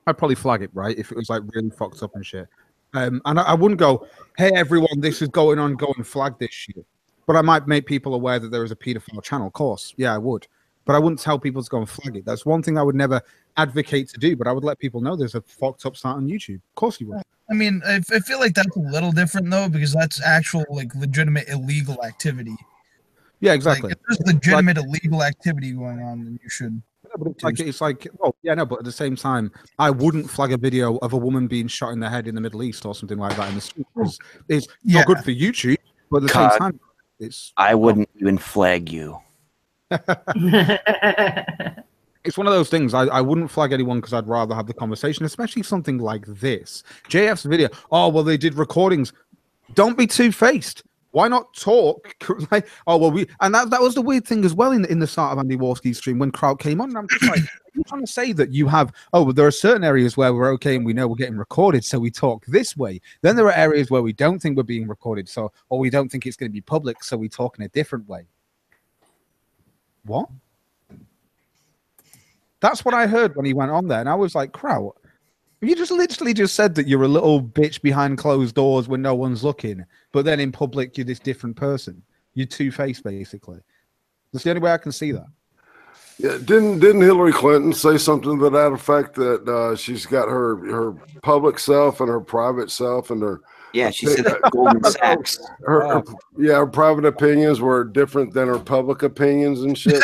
I'd probably flag it, right? If it was like really fucked up and shit. And I wouldn't go, hey everyone, this is going on, go and flag this shit. But I might make people aware that there is a pedophile channel, of course. Yeah, I would. But I wouldn't tell people to go and flag it. That's one thing I would never advocate to do, but I would let people know there's a fucked up site on YouTube. Of course you would. I mean, I feel like that's a little different though, because that's actual like legitimate illegal activity. Yeah, exactly. Like, if there's legitimate illegal activity going on, then you should. Yeah, but it's like, well, yeah, no, but at the same time, I wouldn't flag a video of a woman being shot in the head in the Middle East or something like that in the street. It's not good for YouTube, but at the same time, I wouldn't even flag you. It's one of those things. I wouldn't flag anyone because I'd rather have the conversation, especially something like this. JF's video. Oh, well, they did recordings. Don't be two-faced. Why not talk? Like, oh, well, that was the weird thing as well in the start of Andy Warski's stream when Kraut came on. And I'm just like, are you trying to say that you have, oh, well, there are certain areas where we're okay and we know we're getting recorded, so we talk this way. Then there are areas where we don't think we're being recorded, or we don't think it's going to be public, so we talk in a different way. What? That's what I heard when he went on there, and I was like, Kraut, you just literally just said that you're a little bitch behind closed doors when no one's looking, but then in public you're this different person. You're two-faced, basically. That's the only way I can see that. Yeah, didn't Hillary Clinton say something to that effect, that she's got her public self and her private self, and Yeah, she said that Goldman Sachs. Her private opinions were different than her public opinions and shit.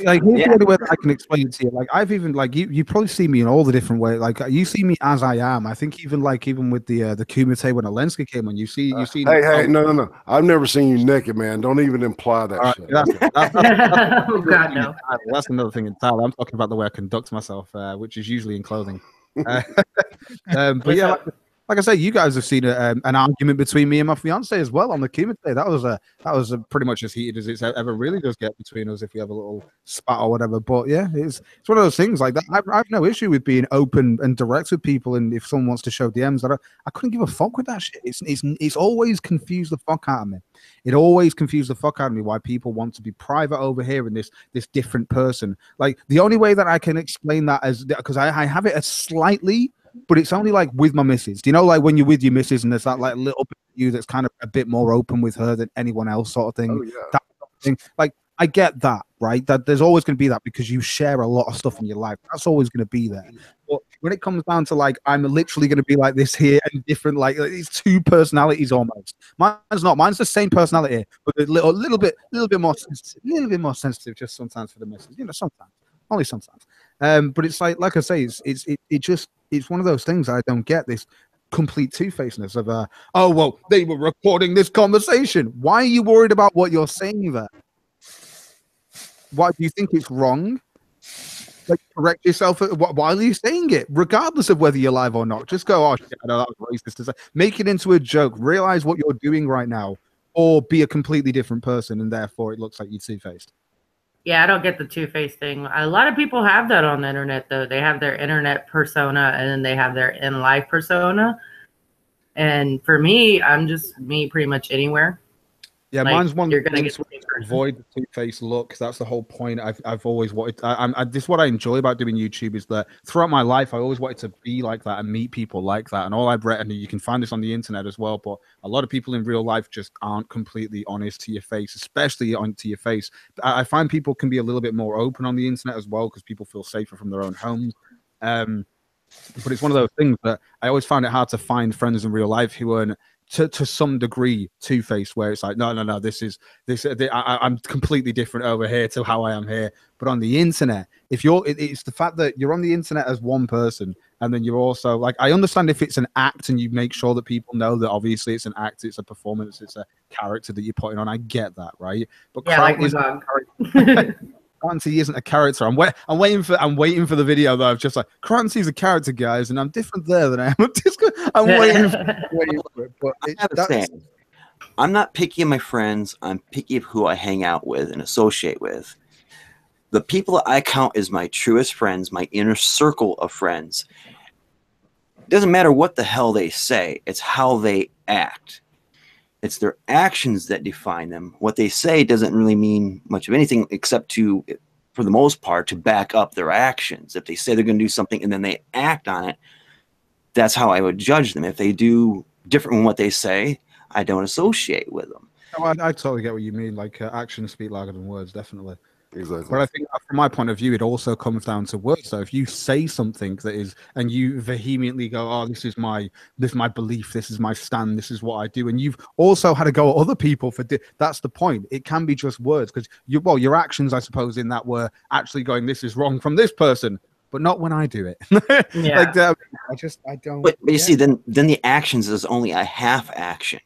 Like, here's the only way that I can explain it to you. Like, I've even like you probably see me in all the different ways. Like, you see me as I am. I think even with the Kumite when Alenska came on, you see. Hey, no. I've never seen you naked, man. Don't even imply that shit. Oh God, no. That's another thing entirely. I'm talking about the way I conduct myself, which is usually in clothing. But yeah. Like I say, you guys have seen an argument between me and my fiance as well on the Kumite. That was pretty much as heated as it's ever really does get between us if we have a little spat or whatever. But yeah, it's one of those things like that. I have no issue with being open and direct with people, and if someone wants to show DMs, that I couldn't give a fuck with that shit. It's always confused the fuck out of me. It always confused the fuck out of me why people want to be private over here in this different person. Like, the only way that I can explain that is because I have it as slightly. But it's only like with my missus. Do you know, like when you're with your missus and there's that like little bit of you that's kind of a bit more open with her than anyone else, sort of thing. Oh, yeah. That sort of thing. Like, I get that, right? That there's always going to be that because you share a lot of stuff in your life. That's always going to be there. But when it comes down to like, I'm literally going to be like this here and different, like it's two personalities almost. Mine's not. Mine's the same personality, but a little bit more sensitive, just sometimes for the missus. You know, sometimes, only sometimes. But it's like I say, it's one of those things I don't get, this complete two-facedness of oh well, they were recording this conversation. Why are you worried about what you're saying there? Why do you think it's wrong? Like, correct yourself. Why are you saying it, regardless of whether you're live or not? Just go, oh shit, I know that was racist to say. Make it into a joke. Realize what you're doing right now, or be a completely different person, and therefore it looks like you're two-faced. Yeah, I don't get the two-faced thing. A lot of people have that on the internet, though. They have their internet persona, and then they have their in-life persona. And for me, I'm just me pretty much anywhere. Yeah, like, mine's one. You're gonna get to avoid the two-faced look. That's the whole point. I've always wanted. This is what I enjoy about doing YouTube, is that throughout my life, I always wanted to be like that and meet people like that. And all I've read, and you can find this on the internet as well, but a lot of people in real life just aren't completely honest to your face, especially onto your face. I find people can be a little bit more open on the internet as well because people feel safer from their own homes. But it's one of those things that I always find it hard to find friends in real life who are to some degree two-faced, where it's like, no, I'm completely different over here to how I am here. But on the internet, it's the fact that you're on the internet as one person, and then you're also like, I understand if it's an act and you make sure that people know that obviously it's an act, it's a performance, it's a character that you're putting on. I get that, right? But yeah, like Clancy isn't a character. I'm waiting for the video though. I've just like, Clancy's a character, guys, and I'm different there than I am. I'm waiting for it. But I'm not picky of my friends. I'm picky of who I hang out with and associate with. The people that I count as my truest friends, my inner circle of friends, it doesn't matter what the hell they say. It's how they act. It's their actions that define them. What they say doesn't really mean much of anything except to, for the most part, to back up their actions. If they say they're going to do something and then they act on it, that's how I would judge them. If they do different from what they say, I don't associate with them. No, I totally get what you mean. Like, actions speak louder than words, definitely. Exactly. But I think from my point of view, it also comes down to words. So if you say something that is, and you vehemently go, oh, this is my belief, this is my stand, this is what I do, and you've also had to go at other people for that's the point. It can be just words, because your actions, I suppose, in that were actually going, this is wrong from this person, but not when I do it. Yeah. Like I don't. But you see, then the actions is only a half action.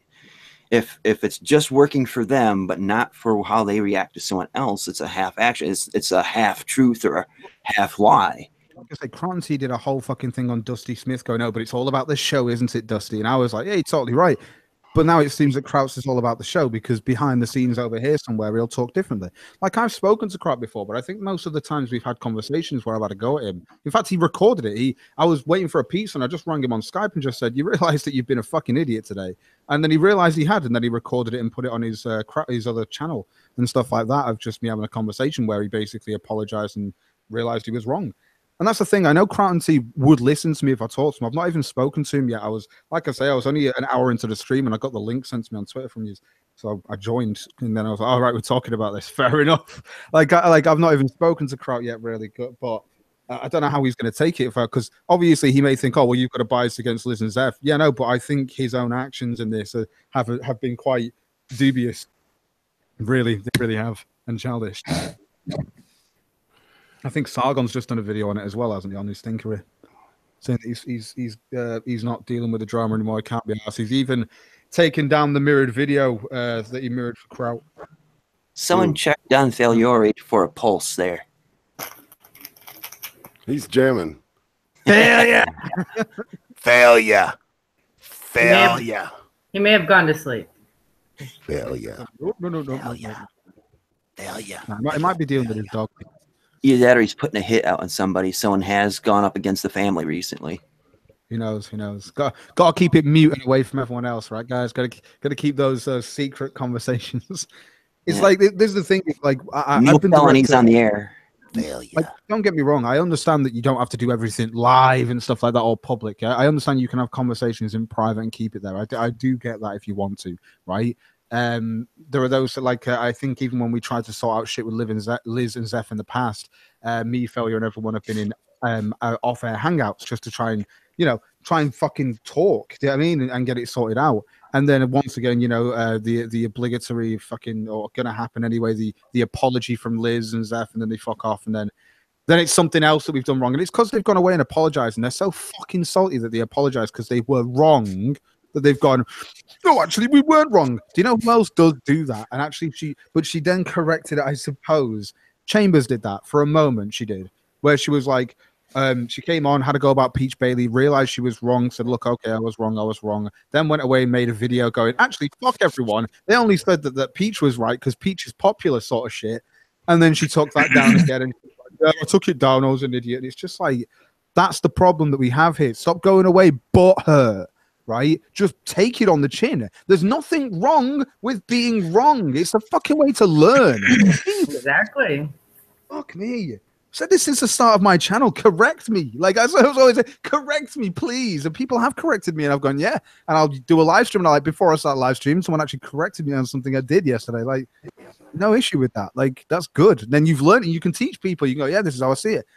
If it's just working for them, but not for how they react to someone else, it's a half action. It's a half truth or a half lie. Because like Clancy did a whole fucking thing on Dusty Smith going, oh, but it's all about the show, isn't it, Dusty? And I was like, yeah, you're totally right. But now it seems that Kraus is all about the show, because behind the scenes over here somewhere, he'll talk differently. Like, I've spoken to Kraus before, but I think most of the times we've had conversations where I've had to go at him. In fact, he recorded it. I was waiting for a piece, and I just rang him on Skype and just said, you realize that you've been a fucking idiot today? And then he realized he had, and then he recorded it and put it on his other channel and stuff like that, of just me having a conversation where he basically apologized and realized he was wrong. And that's the thing. I know Clancy would listen to me if I talked to him. I've not even spoken to him yet. I was only an hour into the stream, and I got the link sent to me on Twitter from you. So I joined, and then I was like, all right, we're talking about this. Fair enough. Like I've not even spoken to Kraut yet, really. But I don't know how he's going to take it, because obviously he may think, oh, well, you've got a bias against Liz and Zeph. Yeah, no, but I think his own actions in this have been quite dubious. Really, they really have, and childish. I think Sargon's just done a video on it as well, hasn't he, on his Stinkery, saying that he's not dealing with the drama anymore. He can't be asked. He's even taken down the mirrored video that he mirrored for Kraut. Someone checked down Failure for a pulse there. He's jamming. Failure. Failure. Failure. He may have gone to sleep. Failure. No. Failure. Failure. It might be dealing with his dog. Either that or he's putting a hit out on somebody. Someone has gone up against the family recently. Who knows? Who knows? Got to keep it mute and away from everyone else, right, guys? Got to keep those secret conversations. It's like, this is the thing. Like, no felonies on the air. Failure. Like, don't get me wrong. I understand that you don't have to do everything live and stuff like that, or public. I understand you can have conversations in private and keep it there. I do get that if you want to, right? There are those that, like, I think even when we tried to sort out shit with Liz and Zeph in the past, me, Failure, and everyone have been in off-air hangouts just to try and fucking talk. Do you know what I mean? And get it sorted out. And then once again, the obligatory fucking, or gonna happen anyway, the apology from Liz and Zeph, and then they fuck off, and then it's something else that we've done wrong, and it's because they've gone away and apologized, and they're so fucking salty that they apologized because they were wrong, that they've gone, no, actually we weren't wrong. Do you know who else does do that? And actually she then corrected it, I suppose. Chambers did that for a moment. She did, where she was like, she came on, had to go about Peach Bailey, realized she was wrong, said, look, okay, I was wrong. Then went away and made a video going, actually, fuck everyone. They only said that Peach was right because Peach is popular, sort of shit. And then she took that down again. And yeah, I took it down. I was an idiot. And it's just like, that's the problem that we have here. Stop going away but hurt, right? Just take it on the chin. There's nothing wrong with being wrong. It's a fucking way to learn. Exactly. Fuck me. Said this since the start of my channel. Correct me. Like I was always like, correct me, please. And people have corrected me, and I've gone, yeah. And I'll do a live stream, and like before I start live stream, someone actually corrected me on something I did yesterday. Like, no issue with that. Like, that's good. Then you've learned, and you can teach people. You can go, yeah, this is how I see it.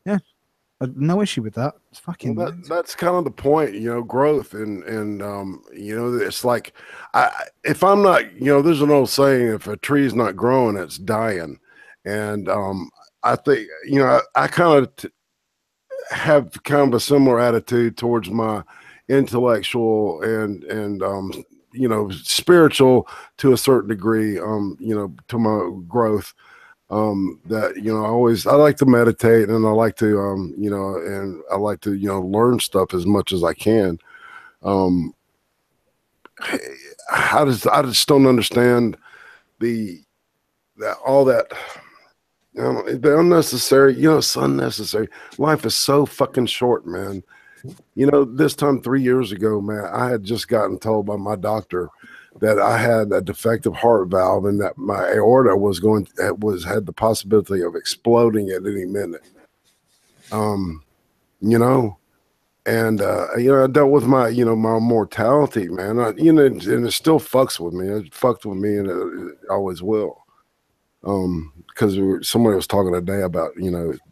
Yeah, no issue with that. It's fucking. Well, that's kind of the point, growth, and it's like, if I'm not, there's an old saying, if a tree's not growing, it's dying, and I think, I kind of have kind of a similar attitude towards my intellectual and spiritual to a certain degree, to my growth, that, I like to meditate, and I like to, and I like to, learn stuff as much as I can. I just don't understand all that. The unnecessary, it's unnecessary. Life is so fucking short, man. This time 3 years ago, man, I had just gotten told by my doctor that I had a defective heart valve, and that my aorta had the possibility of exploding at any minute. And I dealt with my my mortality, man. And it still fucks with me. It fucked with me, and it always will. Because somebody was talking today about,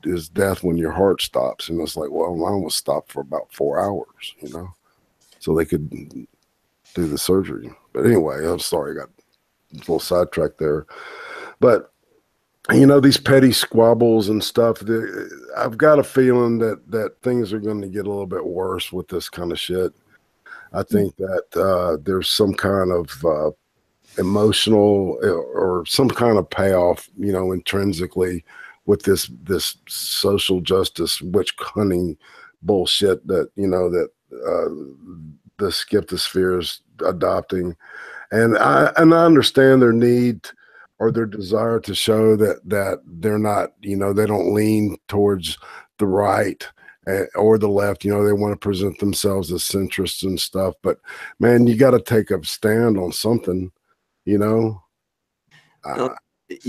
is death when your heart stops, and it's like, well, mine was stopped for about 4 hours, so they could do the surgery. But anyway, I'm sorry, I got a little sidetracked there. But these petty squabbles and stuff, I've got a feeling that things are going to get a little bit worse with this kind of shit. I think that there's some kind of emotional or some kind of payoff, intrinsically with this social justice witch hunting bullshit that the skeptosphere is adopting, and I understand their need or their desire to show that they're not, they don't lean towards the right or the left. They want to present themselves as centrists and stuff, but man, you got to take a stand on something. You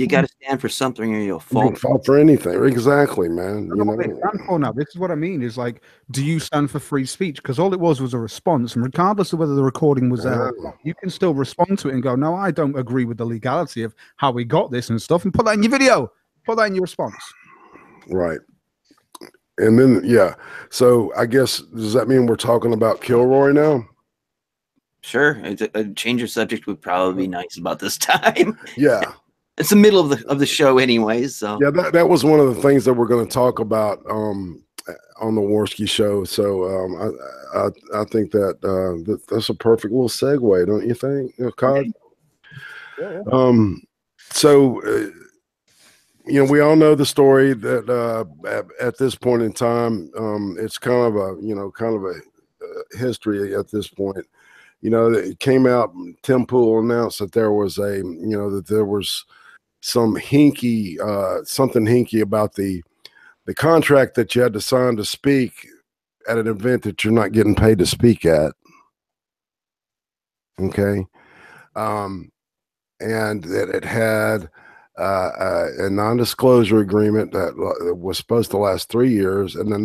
got to stand for something, or you'll fall for anything. Exactly, man. Now, this is what I mean. Is like, do you stand for free speech? Because all it was a response, and regardless of whether the recording was there, you can still respond to it and go, "No, I don't agree with the legality of how we got this and stuff," and put that in your video. Put that in your response. Right. And then, yeah. So I guess, does that mean we're talking about Kilroy now? Sure, a change of subject would probably be nice about this time. Yeah. It's the middle of the show, anyways. So Yeah, that was one of the things that we're going to talk about on the Warski show. So I think that's a perfect little segue, don't you think, Cod? Yeah. So we all know the story that at this point in time, it's kind of a history at this point. It came out. Tim Pool announced that there was some something hinky about the contract that you had to sign to speak at an event that you're not getting paid to speak at. Okay. And that it had a non-disclosure agreement that was supposed to last 3 years, and a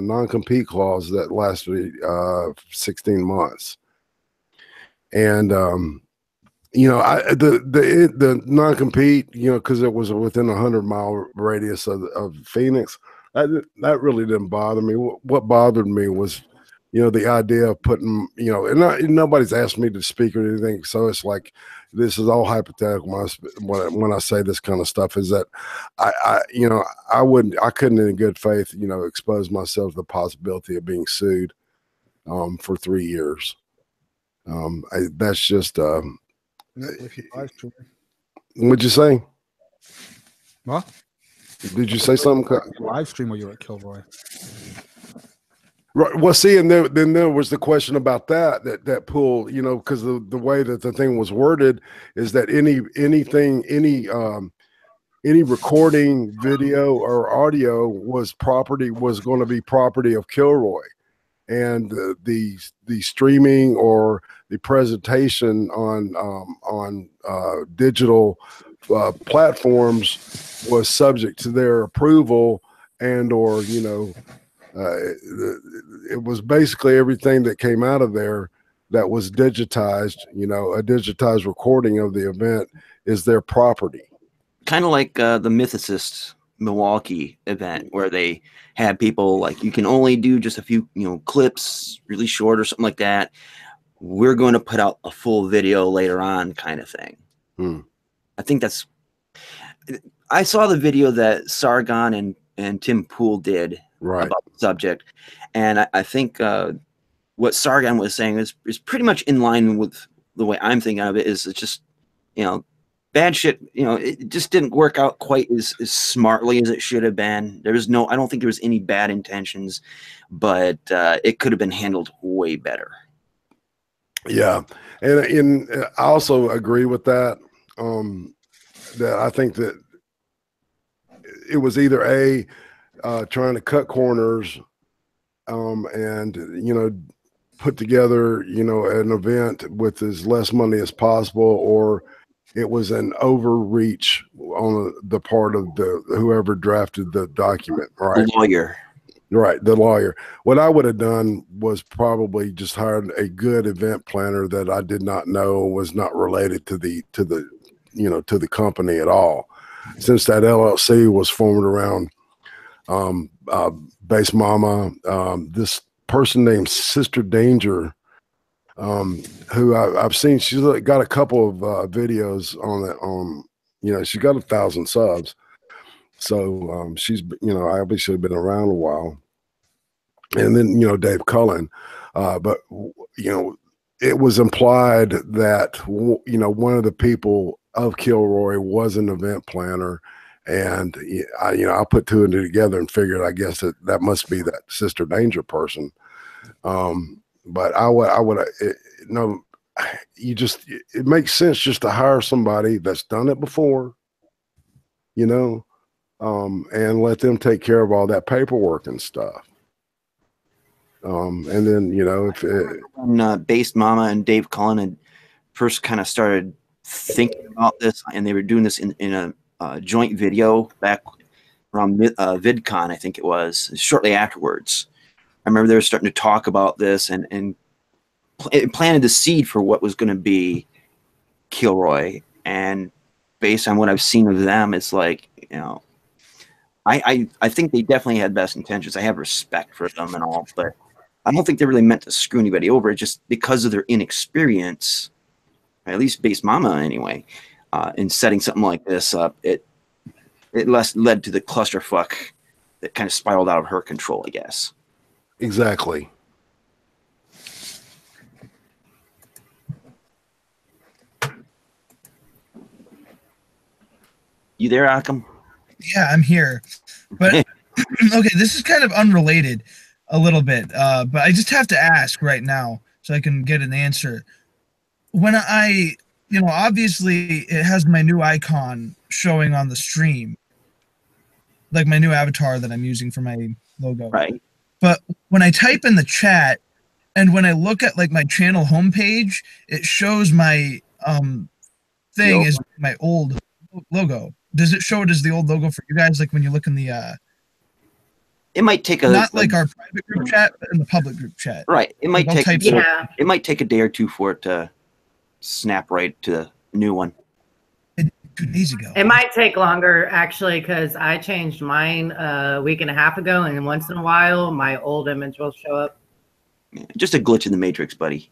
non-compete clause that lasted 16 months. And the non-compete, because it was within a 100-mile radius of Phoenix, that really didn't bother me. What bothered me was, the idea of putting, and nobody's asked me to speak or anything, so it's like this is all hypothetical when I say this kind of stuff. Is that I couldn't in good faith, expose myself to the possibility of being sued for 3 years. That's just. What'd you say? What? Did you say something? Live stream or you're at Kilroy? Right. Well, see, and then there was the question about that Pool, because the way that the thing was worded is that any recording, video or audio was going to be property of Kilroy, and the streaming or the presentation on digital platforms was subject to their approval, and or it was basically everything that came out of there that was digitized. A digitized recording of the event is their property. Kind of like the Mythicist Milwaukee event, where they had people like, you can only do just a few clips, really short or something like that. We're going to put out a full video later on, kind of thing. I think I saw the video that Sargon and Tim Pool did about the subject, and I think what Sargon was saying is pretty much in line with the way I'm thinking of it. Is it's just bad shit. It just didn't work out quite as smartly as it should have been. I don't think there was any bad intentions, but it could have been handled way better. Yeah, and I also agree with that. That I think that it was either trying to cut corners, and put together an event with as less money as possible, or it was an overreach on the part of whoever drafted the document, right? The lawyer. Right, the lawyer. What I would have done was probably just hired a good event planner that I did not know was not related to the company at all, since that LLC was formed around Base Mama, this person named Sister Danger, who I've seen. She's got a couple of videos on that. She's got 1,000 subs, so she's obviously been around a while. And then Dave Cullen, but it was implied that one of the people of Kilroy was an event planner, and I put two and two together and figured, I guess that must be that Sister Danger person. But I would it makes sense just to hire somebody that's done it before, and let them take care of all that paperwork and stuff. And then when Base Mama and Dave Cullen had first kind of started thinking about this, and they were doing this in a joint video back around VidCon, I think it was, shortly afterwards. I remember they were starting to talk about this, and it planted the seed for what was going to be Kilroy. And based on what I've seen of them, it's like, I think they definitely had best intentions. I have respect for them and all, but I don't think they really meant to screw anybody over. It just because of their inexperience, at least base mama anyway, in setting something like this up, it led to the clusterfuck that kind of spiraled out of her control, I guess. Exactly. You there, Akam? Yeah, I'm here. But okay, this is kind of unrelated a little bit, but I just have to ask right now so I can get an answer. When I, obviously it has my new icon showing on the stream, like my new avatar that I'm using for my logo. Right. But when I type in the chat and when I look at like my channel homepage, it shows my thing is my old logo. Does it show it as the old logo for you guys? Like when you look in the it might take not like our private group chat, but in the public group chat. Right. It might like take it might take a day or two for it to snap right to the new one. 2 days ago. It might take longer actually because I changed mine a week and a half ago, and once in a while my old image will show up. Yeah, just a glitch in the matrix, buddy.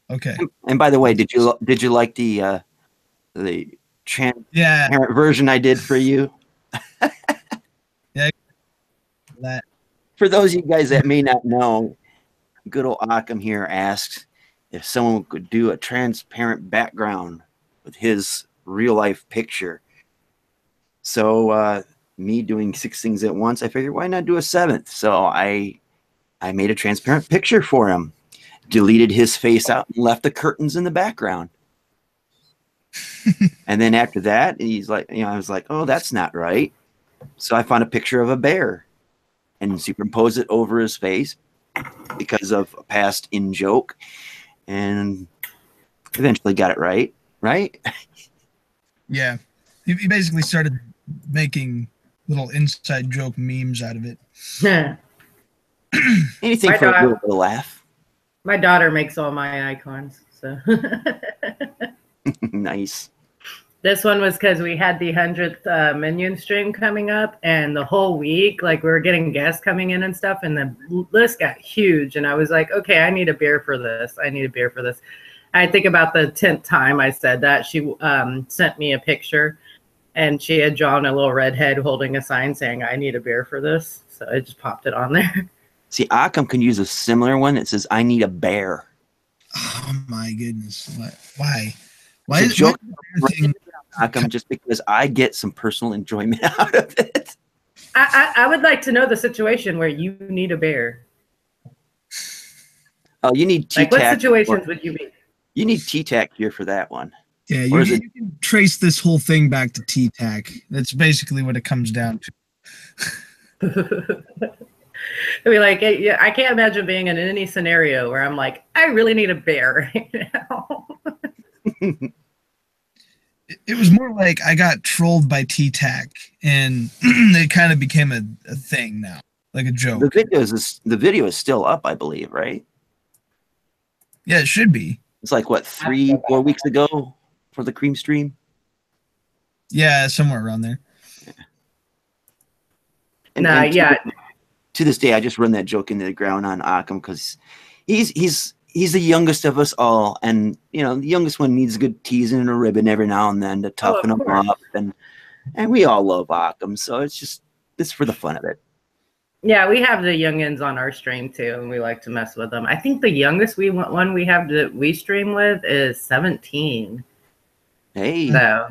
Okay. And by the way, did you like the transparent version I did for you? Yeah. That. For those of you guys that may not know, good old Akam here asked if someone could do a transparent background with his real life picture. So me doing 6 things at once, I figured why not do a 7th? So I made a transparent picture for him, deleted his face out, and left the curtains in the background. And then after that, he's like, I was like, oh, that's not right. So I found a picture of a bear and superimposed it over his face because of a past in joke, and eventually got it right. Right? Yeah. He basically started making little inside joke memes out of it. Anything for a little bit of laugh. My daughter makes all my icons. So Nice. This one was because we had the 100th Minion stream coming up, and the whole week, like we were getting guests coming in and stuff, and the list got huge. And I was like, okay, I need a beer for this. I need a beer for this. I think about the 10th time I said that, she sent me a picture, and she had drawn a little redhead holding a sign saying, I need a beer for this. So I just popped it on there. See, Akam can use a similar one that says, I need a bear. Oh my goodness. Why? Why is joke thing... Akam, just because I get some personal enjoyment out of it. I would like to know the situation where you need a bear. Oh, you need T-tac. Like what situations would you be? You need T-tac here for that one. Yeah, you can trace this whole thing back to T-tac. That's basically what it comes down to. I mean, like, I can't imagine being in any scenario where I'm like, I really need a bear right now. It was more like I got trolled by T-tac, and it kind of became a thing now, like a joke. The video is still up, I believe, right? Yeah, it should be. It's like what, 3-4 weeks ago for the Creem stream? Yeah, somewhere around there. Yeah. To this day, I just run that joke into the ground on Akam because he's the youngest of us all, and the youngest one needs a good teasing and a ribbon every now and then to toughen him up, and we all love Akam, so it's for the fun of it. Yeah, we have the youngins on our stream too, and we like to mess with them. I think the youngest one we have that we stream with is 17. Hey, so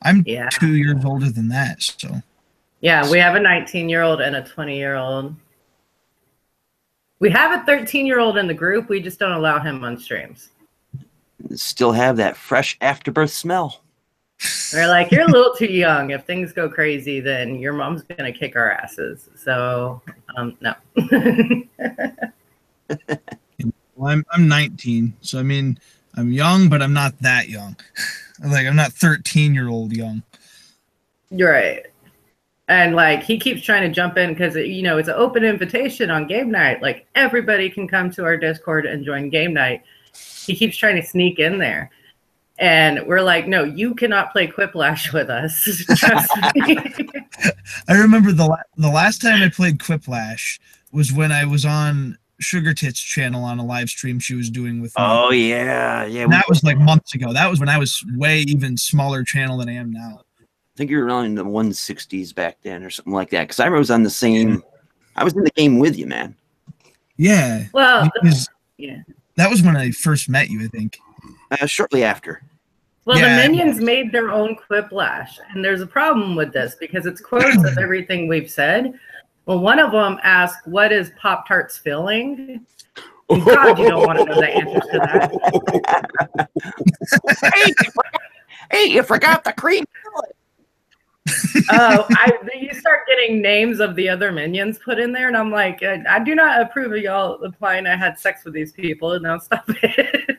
I'm 2 years older than that, so. Yeah, we have a 19-year-old and a 20-year-old. We have a 13-year-old in the group. We just don't allow him on streams. Still have that fresh afterbirth smell. They're like, you're a little too young. If things go crazy, then your mom's going to kick our asses. So, no. Well, I'm 19. So, I mean, I'm young, but I'm not that young. Like, I'm not 13-year-old young. You're right. And like he keeps trying to jump in because it's an open invitation on game night. Like everybody can come to our Discord and join game night. He keeps trying to sneak in there. And we're like, no, you cannot play Quiplash with us. Trust me. I remember the last time I played Quiplash was when I was on Sugar Tits channel on a live stream she was doing with me. Oh yeah. And that was like months ago. That was when I was way even smaller channel than I am now. I think you were around in the 160s back then or something like that. Because I was on the same. I was in the game with you, man. Yeah. Well, yeah. That was when I first met you, I think. Shortly after. Well, the Minions made their own Quiplash, and there's a problem with this because it's quotes of everything we've said. Well, one of them asked, "What is Pop-Tart's filling?" And God, you don't want to know the answer to that. Hey, you forgot the cream. Oh, you start getting names of the other Minions put in there, and I'm like, I do not approve of y'all implying I had sex with these people. Now stop it.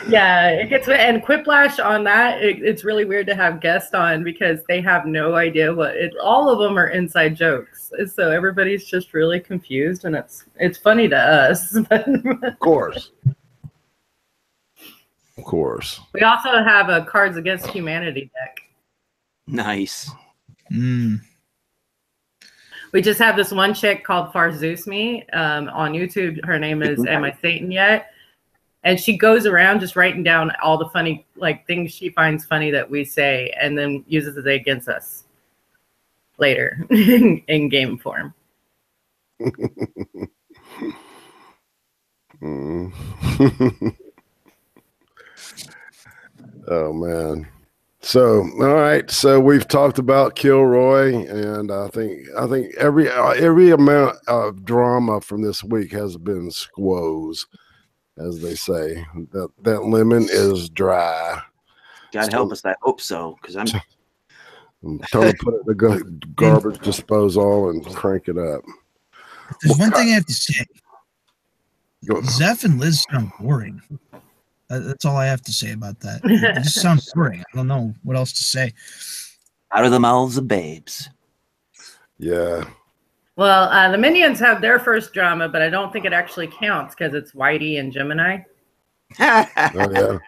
Yeah, it gets, and Quiplash on that. It's really weird to have guests on because they have no idea what it. All of them are inside jokes, so everybody's just really confused, and it's funny to us. Of course. Of course. We also have a Cards Against Humanity deck. Nice. We just have this one chick called Farzeus Me on YouTube. Her name is Am I Satan Yet? And she goes around just writing down all the funny things she finds funny that we say and then uses it against us later in game form. Oh man. So all right, so we've talked about Kilroy, and I think every amount of drama from this week has been squoze, as they say. That lemon is dry. God help us, I hope so, because I'm trying to put it in the garbage disposal and crank it up. There's one thing I have to say. Zeph and Liz sound boring. That's all I have to say about that. It just sounds boring. I don't know what else to say. Out of the mouths of babes. Yeah. Well, the Minions have their first drama, but I don't think it actually counts because it's Whitey and Gemini. Oh,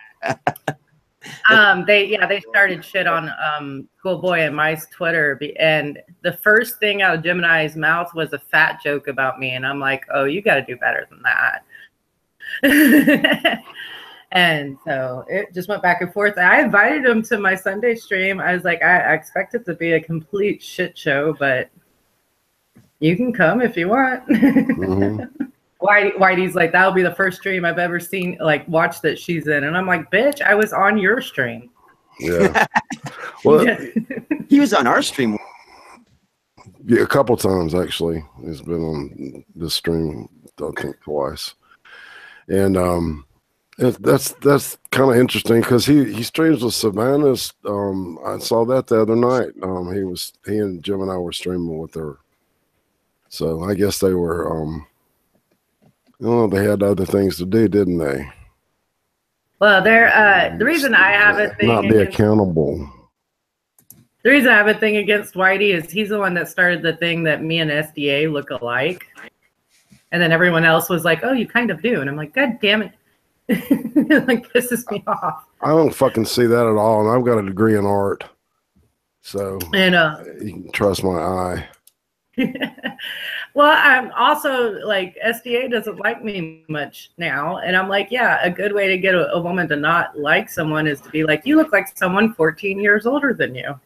yeah. They started shit on Cool Boy and Mice Twitter, and the first thing out of Gemini's mouth was a fat joke about me, and I'm like, oh, you got to do better than that. And so it just went back and forth. I invited him to my Sunday stream. I was like, I expect it to be a complete shit show, but you can come if you want. Mm-hmm. Whitey's like, that'll be the first stream I've ever seen, watched that she's in. And I'm like, bitch, I was on your stream. Yeah. Well, he was on our stream. Yeah, a couple times actually. He's been on this stream, I think, twice. And that's kind of interesting because he streams with Savannah's. I saw that the other night. He and Jim and I were streaming with her. So I guess they were they had other things to do, didn't they? Well, the reason I have a thing not be accountable. The reason I have a thing against Whitey is he's the one that started the thing that me and SDA look alike. And then everyone else was like, oh, you kind of do. And I'm like, God damn it. Pisses me off. I don't fucking see that at all. And I've got a degree in art. So you can trust my eye. Well, I'm also SDA doesn't like me much now. And I'm like, yeah, a good way to get a woman to not like someone is to be like, you look like someone 14 years older than you.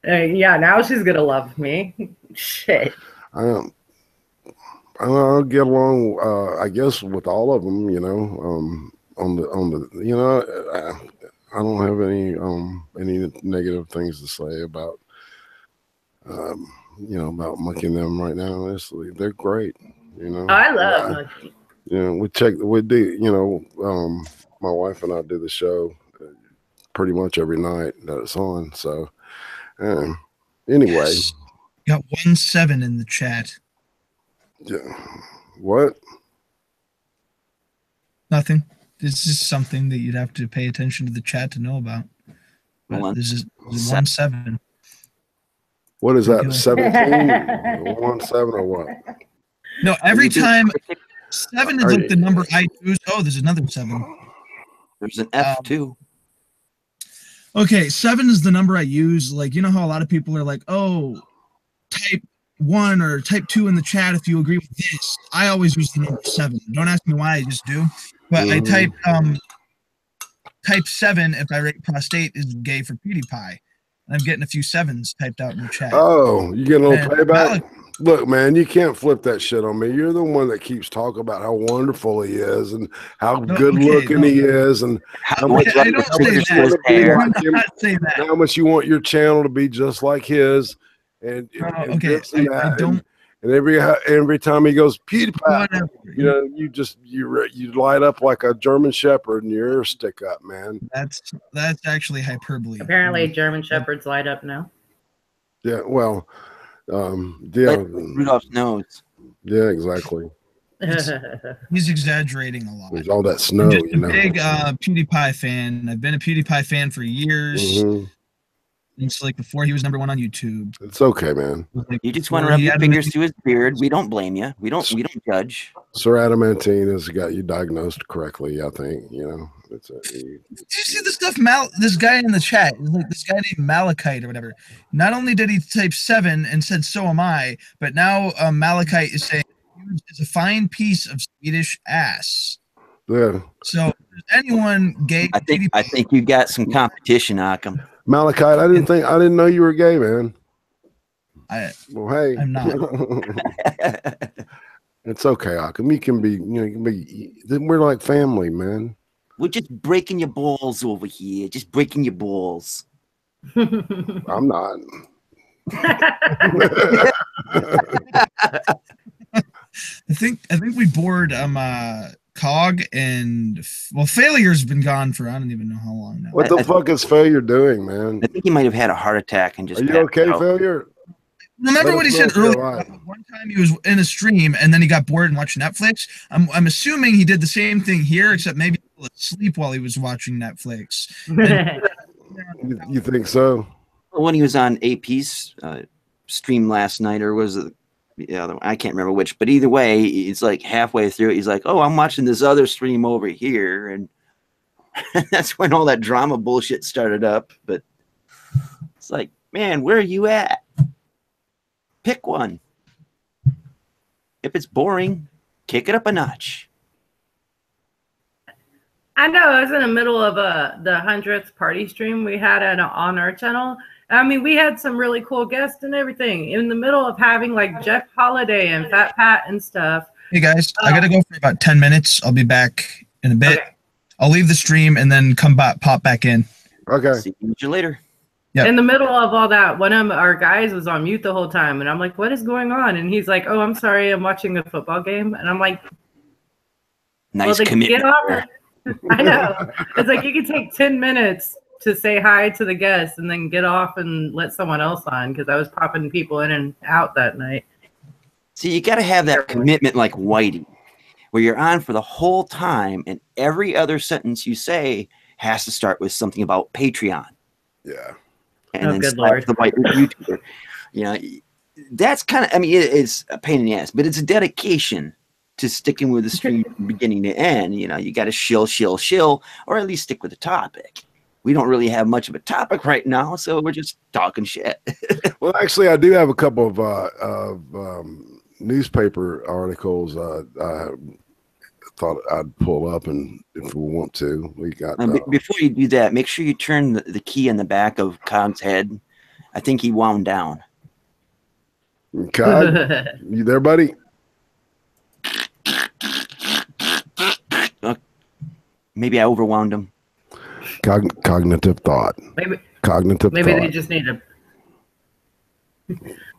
Yeah, now she's going to love me. Shit. I'll get along, I guess, with all of them, on the I don't have any negative things to say about, about Monkey and them right now. Honestly, they're great, I love Monkey. We do, my wife and I do the show pretty much every night that it's on. So, anyway. Got 1-7 in the chat. Yeah. What? Nothing. This is something that you'd have to pay attention to the chat to know about. This is 1-7. What is that? 17? 1 7 or what? No, every time 7 is like the number I use. Oh, there's another 7. There's an F too. Okay, 7 is the number I use. Like, you know how a lot of people are like, oh, type 1 or type 2 in the chat if you agree with this. I always use the number 7. Don't ask me why, I just do. But I type 7 if IRATE Prostate is gay for PewDiePie. And I'm getting a few 7s typed out in the chat. Oh, you getting a little payback? Look, man, you can't flip that shit on me. You're the one that keeps talking about how wonderful he is and how good looking he is and how much I don't say that. how much you want your channel to be just like his. And I don't. And every time he goes PewDiePie, you know, you light up like a German Shepherd and your ears stick up, man. That's actually hyperbole. Apparently, German Shepherds light up now. Yeah, well, Rudolph's nose. Yeah, exactly. He's exaggerating a lot. There's all that snow, I'm just you know. a big PewDiePie fan. I've been a PewDiePie fan for years. It's like before he was #1 on YouTube. It's okay, man. Like you just want to rub your fingers through his beard. We don't blame you. We don't judge. Sir Adamantine has got you diagnosed correctly, I think. You know, it's did you see the stuff this guy in the chat, like this guy named Malachite or whatever? Not only did he type 7 and said so am I, but now Malachite is saying it's a fine piece of Swedish ass. Yeah. So anyone gay? I think you got some competition, Occam. Malachite, I didn't know you were gay, man. Well, hey, I'm not. It's okay, Occam. You can be, you know, you can be. We're like family, man. We're just breaking your balls over here. Just breaking your balls. I'm not. I think we bored Cog and Failure's been gone for I don't even know how long now. What the fuck is Failure doing, man? I think he might have had a heart attack and just. Are you okay, Failure? Remember what he said earlier? One time he was in a stream and then he got bored and watched Netflix. I'm assuming he did the same thing here, except maybe he fell asleep while he was watching Netflix. You think so? When he was on AP's stream last night, or was it? Yeah, I can't remember which, but either way, it's like halfway through, he's like, "Oh, I'm watching this other stream over here," and that's when all that drama bullshit started up. But it's like, man, where are you at? Pick one. If it's boring, kick it up a notch. I know. I was in the middle of the 100th party stream we had on our channel. I mean, we had some really cool guests and everything in the middle of having like Jeff Holiday and Fat Pat and stuff. Hey guys, I gotta go for about 10 minutes. I'll be back in a bit. Okay. I'll leave the stream and then pop back in. Okay. See you later. Yep. In the middle of all that, one of our guys was on mute the whole time, and I'm like, "What is going on?" And he's like, "Oh, I'm sorry, I'm watching a football game." And I'm like, "Nice commitment." I know. It's like you can take 10 minutes to say hi to the guests and then get off and let someone else on, because I was popping people in and out that night. See, you got to have that commitment like Whitey, where you're on for the whole time and every other sentence you say has to start with something about Patreon. Yeah. And then start the white YouTuber. You know, that's kind of, I mean, it's a pain in the ass, but it's a dedication to sticking with the stream from beginning to end. You know, you got to shill, or at least stick with the topic. We don't really have much of a topic right now, so we're just talking shit. Well, actually, I do have a couple of newspaper articles I thought I'd pull up, and if we want to, we got. Before you do that, make sure you turn the key in the back of Cog's head. I think he wound down. Cog, you there, buddy? Maybe I overwound him. Cognitive thought. Maybe thought. They just need a.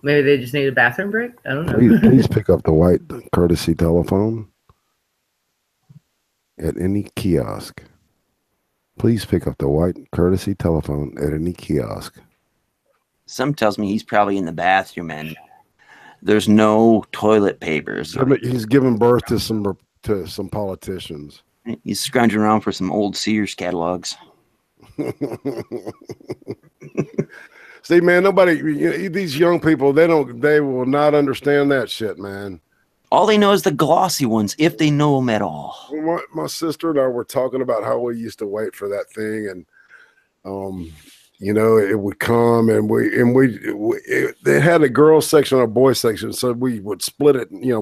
Maybe they just need a bathroom break. I don't know. Please pick up the white courtesy telephone at any kiosk. Please pick up the white courtesy telephone at any kiosk. Some tells me he's probably in the bathroom and there's no toilet papers. He's giving birth to some politicians. He's scrounging around for some old Sears catalogs. See, man, nobody, these young people, they will not understand that shit, man. All they know is the glossy ones, if they know them at all. Well, my sister and I were talking about how we used to wait for that thing, and you know, it would come, and they had a girl section or a boy section, so we would split it. You know,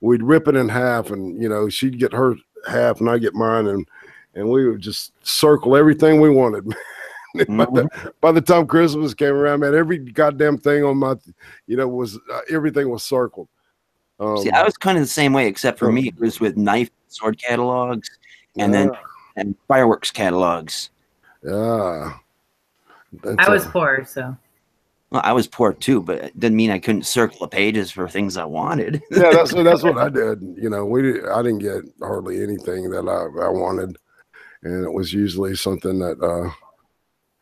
we'd rip it in half, and you know, she'd get her half, and I get mine, and we would just circle everything we wanted. By the time Christmas came around, man, every goddamn thing on my, you know, was everything was circled. See, I was kind of the same way, except for me, it was with knife sword catalogs and then fireworks catalogs. Yeah. I was poor, so. Well, I was poor too, but it didn't mean I couldn't circle the pages for things I wanted. Yeah, that's what I did. You know, I didn't get hardly anything that I wanted, and it was usually something that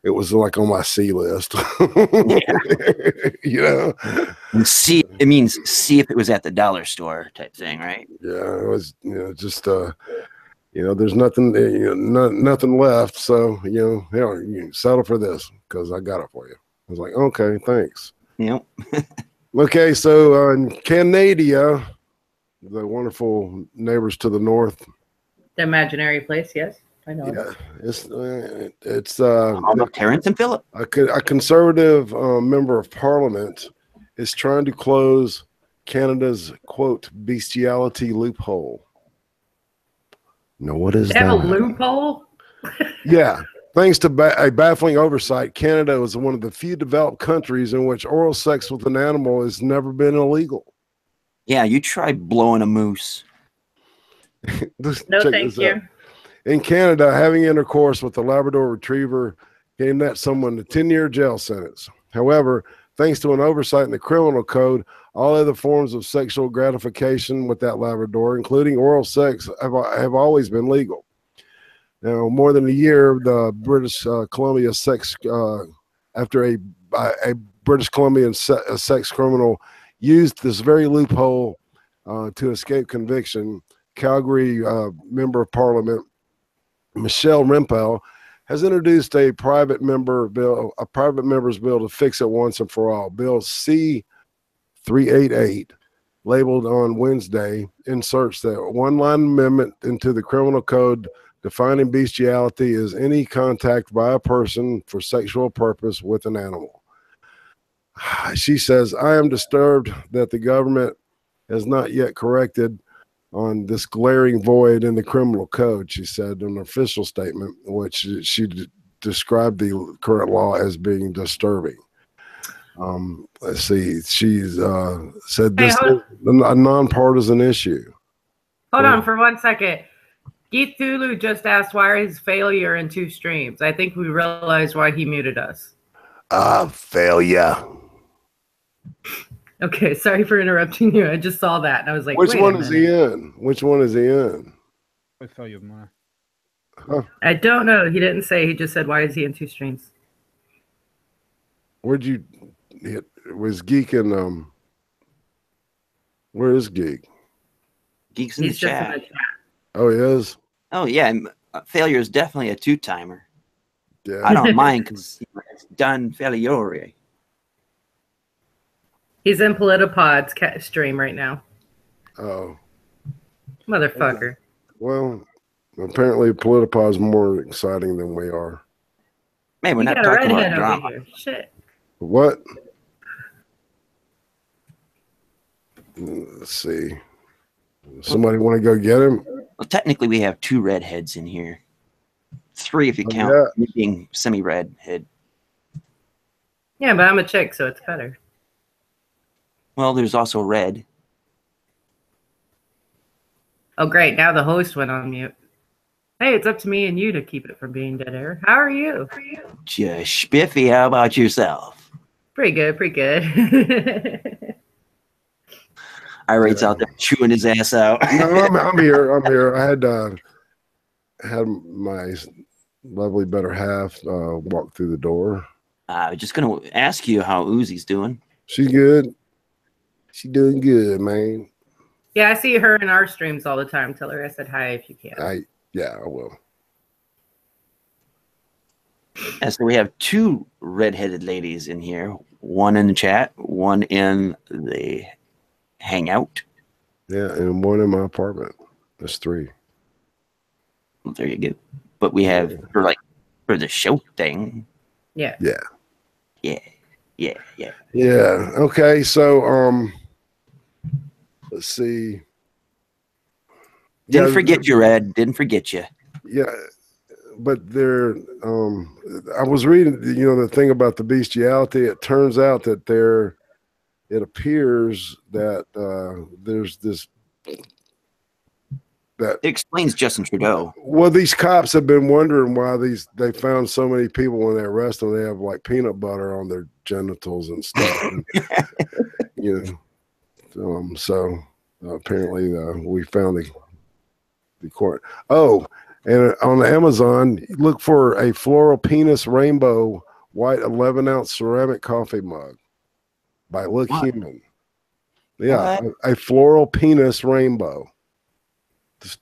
it was like on my C list. You know, and see, it means see if it was at the dollar store type thing, right? Yeah, it was, you know, just you know, there's nothing, you know, nothing left, so you know, you settle for this because I got it for you. I was like, okay, thanks. Yep. Okay, so in Canada, the wonderful neighbors to the north. The imaginary place, yes. I know. Yeah, it's Terrence and Phillip. A conservative member of parliament is trying to close Canada's quote bestiality loophole. Now, what is they that? have a loophole? Yeah. Thanks to a baffling oversight, Canada is one of the few developed countries in which oral sex with an animal has never been illegal. Yeah, you try blowing a moose. No, thank you. In Canada, having intercourse with a Labrador Retriever can net someone a 10-year jail sentence. However, thanks to an oversight in the criminal code, all other forms of sexual gratification with that Labrador, including oral sex, have always been legal. Now, more than a year, the British Columbia after a British Columbian sex criminal used this very loophole to escape conviction, Calgary member of Parliament Michelle Rempel has introduced a private member's bill to fix it once and for all. Bill C-388, labeled on Wednesday, inserts that one-line amendment into the criminal code defining bestiality as any contact by a person for sexual purpose with an animal. She says, I am disturbed that the government has not yet corrected on this glaring void in the criminal code, she said in an official statement, which she described the current law as being disturbing. Let's see, she's said this is a nonpartisan issue. Hold on for 1 second. Geeth Thulu just asked why is failure in 2 streams. I think we realized why he muted us. Failure. Okay, sorry for interrupting you. I just saw that and I was like, which one is he in? Which one is he in? I tell you more. Huh. I don't know. He didn't say. He just said, why is he in 2 streams? Where'd you hit? Was Geek in where is Geek? Geek's in the chat. In the chat. Oh, he is? Oh yeah. Failure is definitely a 2-timer. Yeah. I don't mind because it's done failure. He's in Politipod's stream right now. Oh. Motherfucker. Okay. Well, apparently Politipod is more exciting than we are. Man, we're not talking about drama. Here. Shit. What? Let's see. Somebody want to go get him? Well, technically, we have 2 redheads in here. 3 if you count me being semi-redhead. Yeah, but I'm a chick, so it's better. Well, there's also red. Oh, great. Now the host went on mute. Hey, it's up to me and you to keep it from being dead air. How are you? Just spiffy. How about yourself? Pretty good. Pretty good. IRATE's out there chewing his ass out. No, I'm here. I'm here. I had my lovely better half walk through the door. I was just going to ask you how Uzi's doing. She's good. She's doing good, man. Yeah, I see her in our streams all the time. Tell her I said hi if you can. Yeah, I will. And so we have two redheaded ladies in here. One in the chat, one in the hangout. Yeah, and one in my apartment. That's 3. Well, there you go. But we have for the show thing. Yeah. Yeah. Yeah. Yeah. Yeah. Yeah. Okay. So let's see. Didn't forget you, Red. Didn't forget you. Yeah. But there I was reading, the thing about the bestiality. It turns out that it appears that there's this that it explains Justin Trudeau. Well, these cops have been wondering why they found so many people when they arrest them. They have like peanut butter on their genitals and stuff. And, so apparently we found the court. Oh, and on Amazon, look for a floral penis rainbow white 11-ounce ceramic coffee mug by Look Human. Yeah, a floral penis rainbow.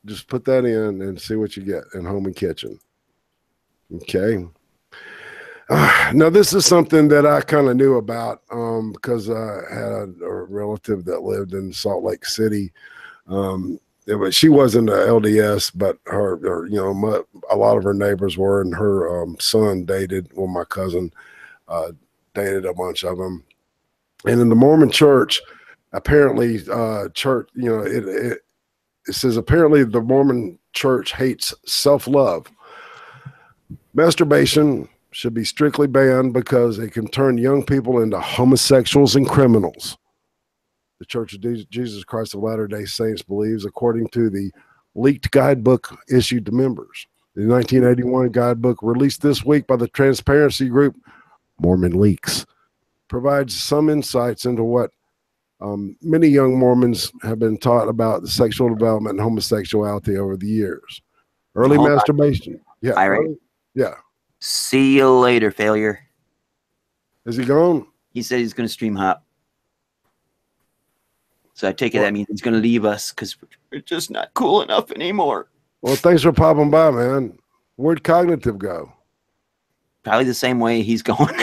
Just put that in and see what you get in Home and Kitchen. Okay. Now, this is something that I kind of knew about because I had a relative that lived in Salt Lake City. She wasn't an LDS, but her a lot of her neighbors were, and her son dated, my cousin dated a bunch of them. And in the Mormon church, apparently, it says apparently the Mormon church hates self-love. Masturbation should be strictly banned because it can turn young people into homosexuals and criminals. The Church of Jesus Christ of Latter-day Saints believes, according to the leaked guidebook issued to members. The 1981 guidebook released this week by the transparency group Mormon Leaks provides some insights into what many young Mormons have been taught about the sexual development and homosexuality over the years. Early masturbation. Yeah. IRATE. Yeah. See you later, failure. Is he gone? He said he's going to stream hop. So I take it that means he's going to leave us because we're just not cool enough anymore. Well, thanks for popping by, man. Where'd Cognitive go? Probably the same way he's going.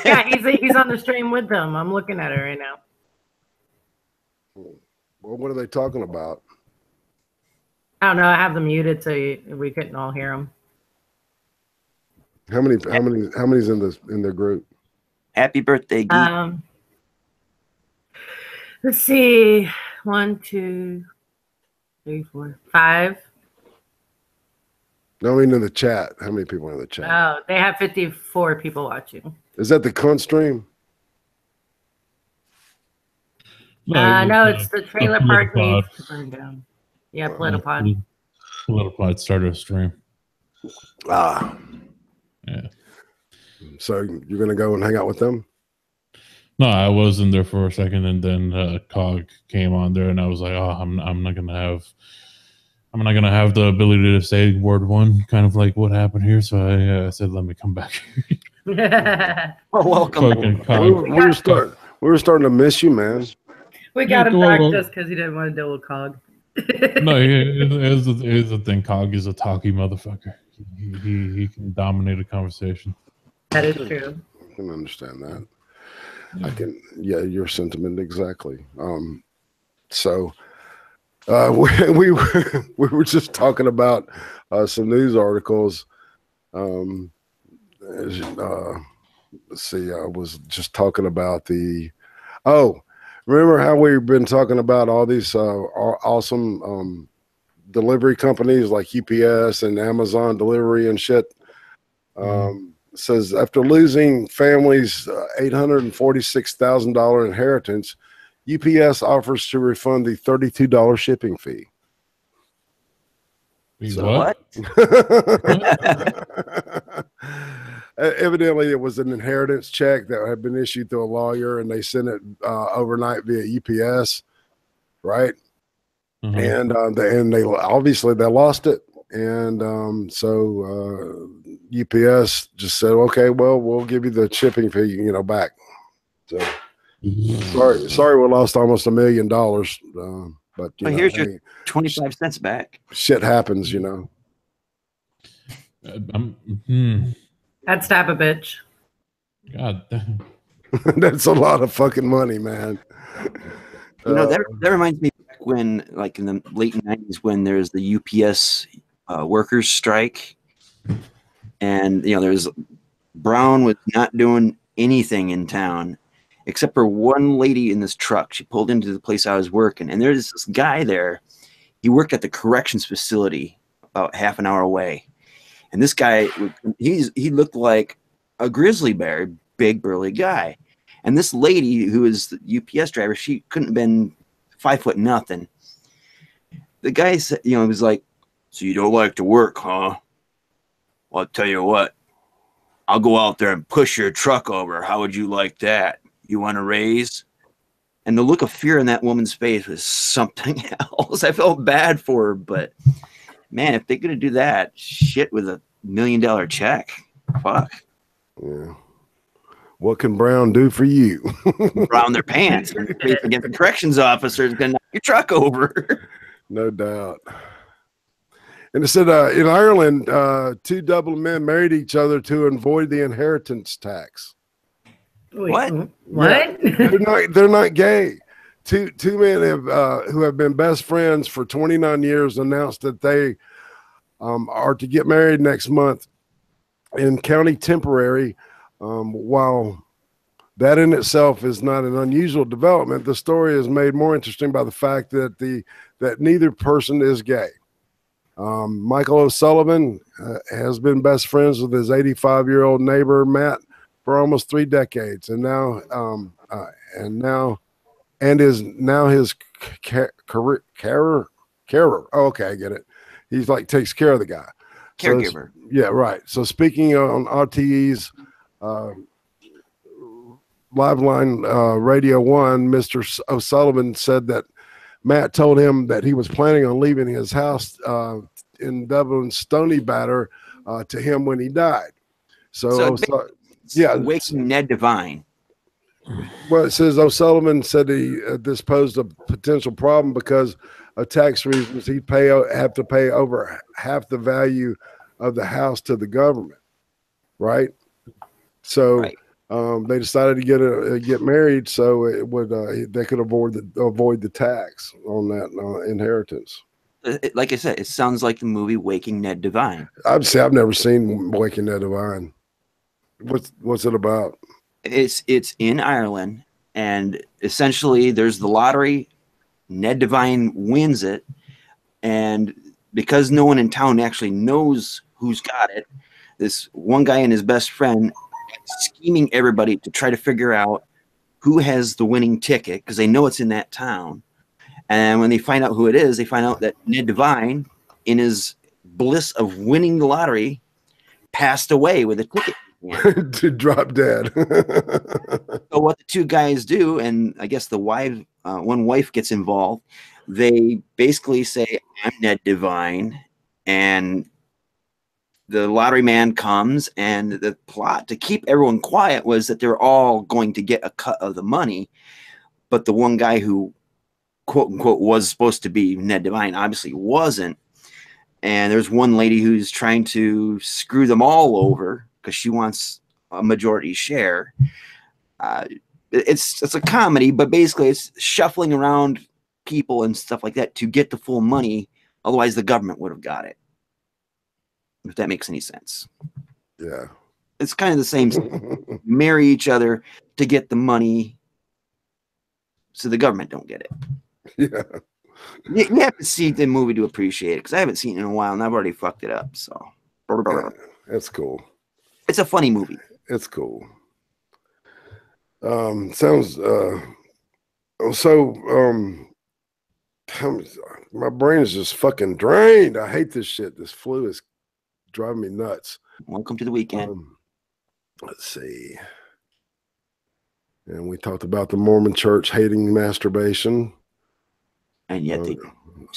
Yeah, he's on the stream with them. I'm looking at it right now. Well, what are they talking about? I don't know. I have them muted so we couldn't all hear them. How many's in their group? Happy birthday, Geek. Let's see. 1, 2, 3, 4, 5. No, I mean in the chat. How many people are in the chat? Oh, they have 54 people watching. Is that the cunt stream? No, it's the trailer park needs to burn down. Yeah, Politipod. Politipod started a stream. Ah. Yeah. So you're gonna go and hang out with them? No, I was in there for a second, and then Cog came on there, and I was like, "Oh, I'm not gonna have the ability to say word one, kind of like what happened here." So I said, "Let me come back." Oh, welcome. We were starting to miss you, man. We got him back just because he didn't want to deal with Cog. No, here's the thing. Cog is a talky motherfucker. He can dominate a conversation. That is true. I can understand that. Yeah. Your sentiment exactly. So we were just talking about some news articles. Let's see, I was just talking about remember how we've been talking about all these awesome delivery companies like UPS and Amazon delivery and shit? Says after losing families $846,000 inheritance, UPS offers to refund the $32 shipping fee. What? Evidently, it was an inheritance check that had been issued to a lawyer, and they sent it overnight via UPS, right? And they obviously they lost it, and so UPS just said, "Okay, well, we'll give you the shipping fee, back." So sorry, we lost almost $1 million, but here's your 25 cents back. Shit happens, I'd stab a bitch. God damn. That's a lot of fucking money, man. You know, that reminds me back when, like in the late 90s, when there's the UPS workers strike, and you know, there's Brown was not doing anything in town except for one lady in this truck. She pulled into the place I was working, and there's this guy there. He worked at the corrections facility about half an hour away, and this guy, he looked like a grizzly bear, big burly guy. And this lady, who is the UPS driver, she couldn't have been 5 foot nothing. The guy said, you know, he was like, "So you don't like to work, huh? Well, I'll tell you what. I'll go out there and push your truck over. How would you like that? You want a raise?" And the look of fear in that woman's face was something else. I felt bad for her, but man, if they're gonna do that shit with $1 million check, fuck. Yeah. What can Brown do for you? Brown their pants against the corrections officer is gonna knock your truck over. No doubt. And it said in Ireland, two double men married each other to avoid the inheritance tax. Wait, What? what? Yeah, they're not gay. Two men who have been best friends for 29 years announced that they are to get married next month in County Tipperary. While that in itself is not an unusual development, the story is made more interesting by the fact that neither person is gay. Michael O'Sullivan has been best friends with his 85-year-old neighbor Matt for almost 3 decades, and is now his carer. Oh, okay, I get it. He's like takes care of the guy. Caregiver. So, yeah, right. So speaking on RTE's Live Line Radio 1, Mr. O'Sullivan said that Matt told him that he was planning on leaving his house in Dublin's Stony Batter to him when he died. So yeah, waking Ned Devine. Well, it says O'Sullivan said this posed a potential problem because of tax reasons. He'd have to pay over half the value of the house to the government, right? So they decided to get married so it would they could avoid the tax on that inheritance. Like I said, it sounds like the movie Waking Ned Devine. I've never seen Waking Ned Devine. What's it about? It's in Ireland, and essentially there's the lottery. Ned Devine wins it, and because no one in town actually knows who's got it, this one guy and his best friend scheming everybody to try to figure out who has the winning ticket because they know it's in that town. And when they find out who it is, they find out that Ned Devine, in his bliss of winning the lottery, passed away with a ticket. To drop dead. So what the two guys do, and I guess the one wife gets involved, they basically say, "I'm Ned Devine," and the lottery man comes, and the plot to keep everyone quiet was that they're all going to get a cut of the money, but the one guy who quote unquote was supposed to be Ned Devine obviously wasn't, and there's one lady who's trying to screw them all over because she wants a majority share. It's a comedy, but basically it's shuffling around people and stuff like that to get the full money. Otherwise, the government would have got it. If that makes any sense. Yeah. It's kind of the same. Marry each other to get the money so the government don't get it. Yeah. You have to see the movie to appreciate it because I haven't seen it in a while and I've already fucked it up. So that's cool. It's a funny movie. It's cool. Sounds my brain is just fucking drained. I hate this shit. This flu is driving me nuts. Welcome to the weekend. Let's see. And we talked about the Mormon church hating masturbation. And yet they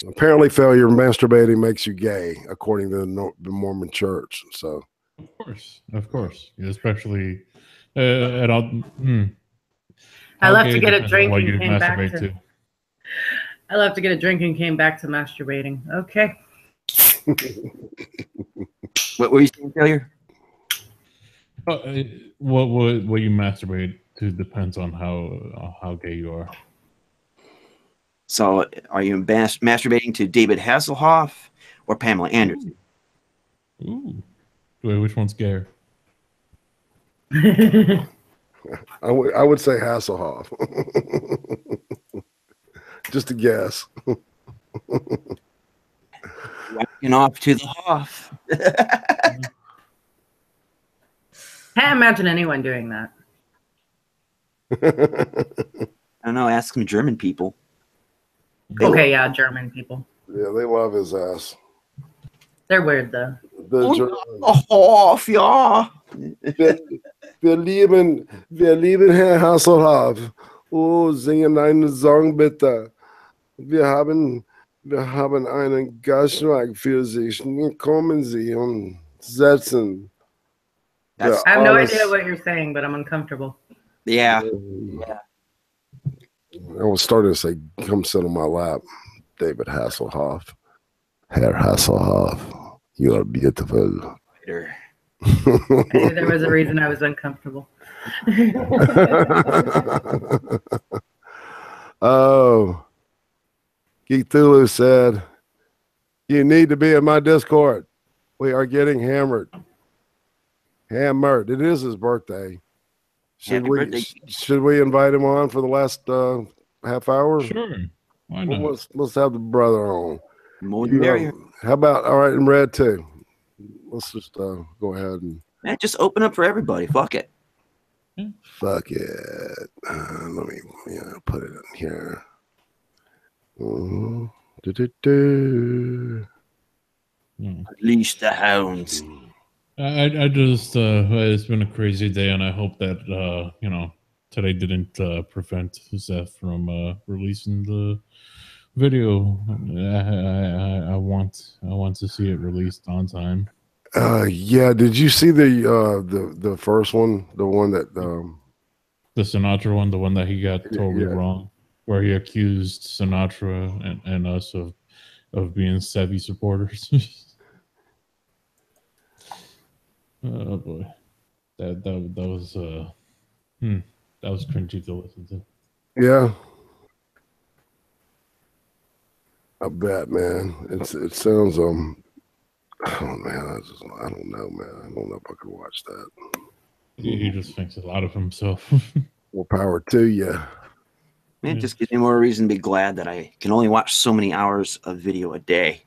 apparently failure masturbating makes you gay, according to the Mormon church. So of course, especially at all. I left to get a drink and came back to. I left to get a drink and came back to masturbating. Okay. What were you saying, failure? What you masturbate to depends on how gay you are. So, are you masturbating to David Hasselhoff or Pamela Anderson? Ooh. Wait, which one's gayer? I would say Hasselhoff. Just a guess. Whacking off to the Hoff. Can't imagine anyone doing that. I don't know. Ask some German people. Okay, yeah, German people. Yeah, they love his ass. They're weird though. Hoff, ja. Wir lieben Herr Hasselhoff. Oh, singen einen Song bitte. Wir haben einen Gastschlag für Sie. Kommen Sie und setzen. I have no idea what you're saying, but I'm uncomfortable. Yeah. I was starting to say, come sit on my lap. David Hasselhoff. Herr Hasselhoff, you are beautiful. Maybe there was a reason I was uncomfortable. Oh, Geek Thulu said, you need to be in my Discord. We are getting hammered. Hammered. It is his birthday. Should we invite him on for the last half hour? Sure. Why not? Well, let's have the brother on. How about all right in red too? Let's just go ahead and just open up for everybody. Fuck it. Fuck it. Let me put it in here. Unleash the hounds. I just it's been a crazy day, and I hope that today didn't prevent Zeph from releasing the video. I want to see it released on time. Yeah. Did you see the first one? The one that the Sinatra one, the one that he got totally wrong, where he accused Sinatra and us of being Sevi supporters. Oh boy, that was that was cringy to listen to. Yeah, I bet, man. It sounds oh man, I don't know, man. I don't know if I could watch that. He just thinks a lot of himself. More power to you. Man, it just gives me more reason to be glad that I can only watch so many hours of video a day,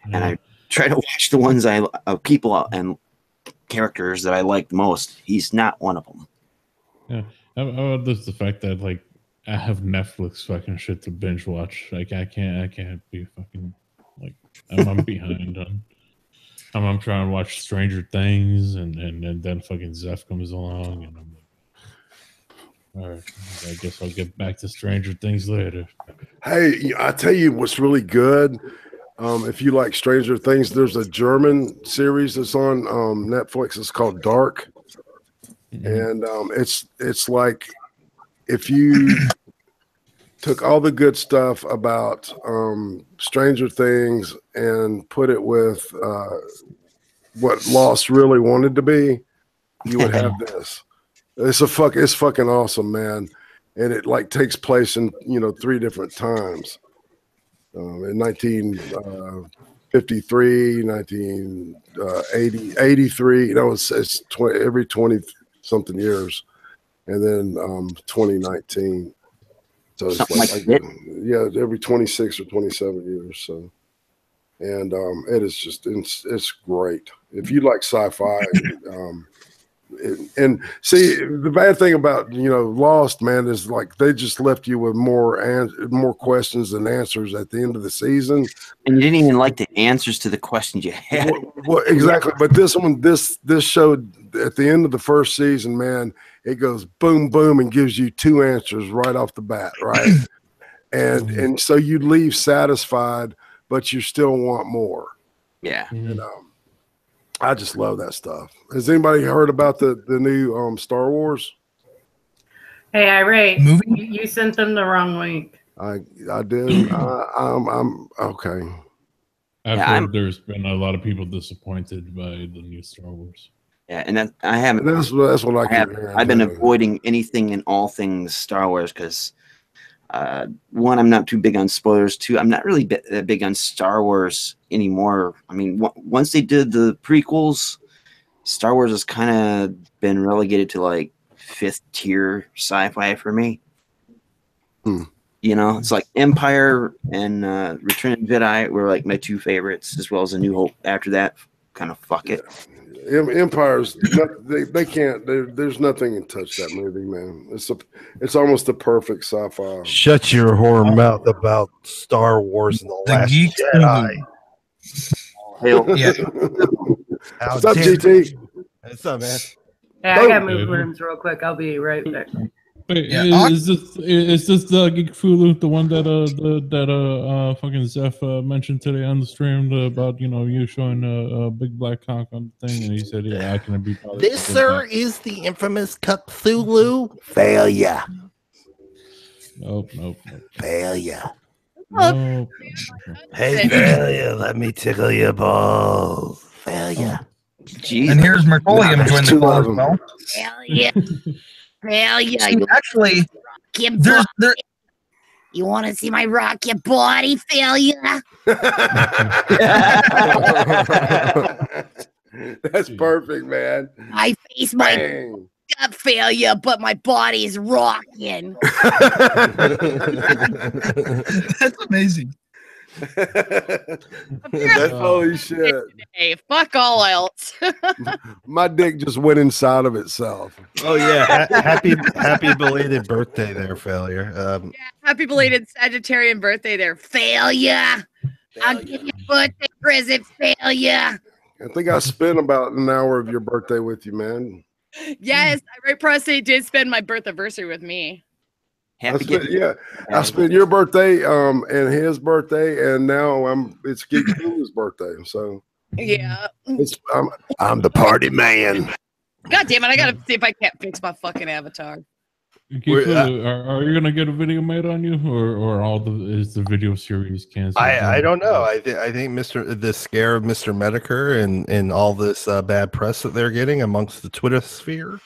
and I try to watch the ones of people and characters that I like the most. He's not one of them. Yeah, about the fact that like I have Netflix fucking shit to binge watch. Like I can't be fucking like I'm behind on. I'm trying to watch Stranger Things, and then fucking Zeph comes along, and I'm like, all right, I guess I'll get back to Stranger Things later. Hey, I tell you what's really good. If you like Stranger Things, there's a German series that's on Netflix. It's called Dark, and it's like if you took all the good stuff about Stranger Things and put it with what Lost really wanted to be, you would have this. It's fucking awesome, man, and it like takes place in 3 different times. In 1953, 1980, 83, it's every 20 something years, and then 2019. So it's every 26 or 27 years. So, and it is just it's great if you like sci-fi. And see, the bad thing about Lost, man, is like they just left you with more questions than answers at the end of the season, and you didn't even like the answers to the questions you had. Well, exactly. But this one, this showed at the end of the first season, man, it goes boom, boom, and gives you 2 answers right off the bat, right? and so you leave satisfied, but you still want more. Yeah. I just love that stuff. Has anybody heard about the new Star Wars? Hey, Irate, you sent them the wrong link. I did. I'm okay. I've heard there's been a lot of people disappointed by the new Star Wars. Yeah, and that I haven't. That's what I keep hearing. I've been avoiding anything and all things Star Wars because, one, I'm not too big on spoilers. Two, I'm not really big on Star Wars anymore. I mean, once they did the prequels, Star Wars has kind of been relegated to like 5th tier sci-fi for me. You know, it's like Empire and Return of the Jedi were like my 2 favorites, as well as A New Hope. After that, kind of fuck it. Empire's they can't. There's nothing can touch that movie, man. It's almost the perfect sci-fi. Shut your whore mouth about Star Wars and the Last Jedi. Yeah. What's up, GT? What's up, man? Hey, I gotta move rooms real quick. I'll be right back. Wait, is this the Geek Fulu, the one that fucking Zeph mentioned today on the stream about you showing a big black cock on the thing, and he said, "Yeah, I can be part of this, sir, is the infamous Cthulhu failure." Nope. Failure. Nope. Hey, failure, let me tickle your balls. Failure. Jeez. And here's Mercolium joining the call as well. Failure. Failure. Actually, you want to see my rocket body, failure? That's perfect, man. I face my gut failure, but my body is rocking. That's amazing. That's holy shit. Hey, fuck all else. My dick just went inside of itself. Oh yeah, happy belated birthday there, failure. Yeah, happy belated Sagittarian birthday there, failure. I'll give you a birthday present, failure. I think I spent about an hour of your birthday with you, man. Yes, IRATE Prostate did spend my birth anniversary with me. I spent your birthday and his birthday, and now it's Geek Crew's birthday. So yeah, I'm the party man. God damn it! I gotta see if I can't fix my fucking avatar. Are you gonna get a video made on you, or is the video series canceled? I don't know. I think the scare of Mr. Medicare and all this bad press that they're getting amongst the Twitter sphere.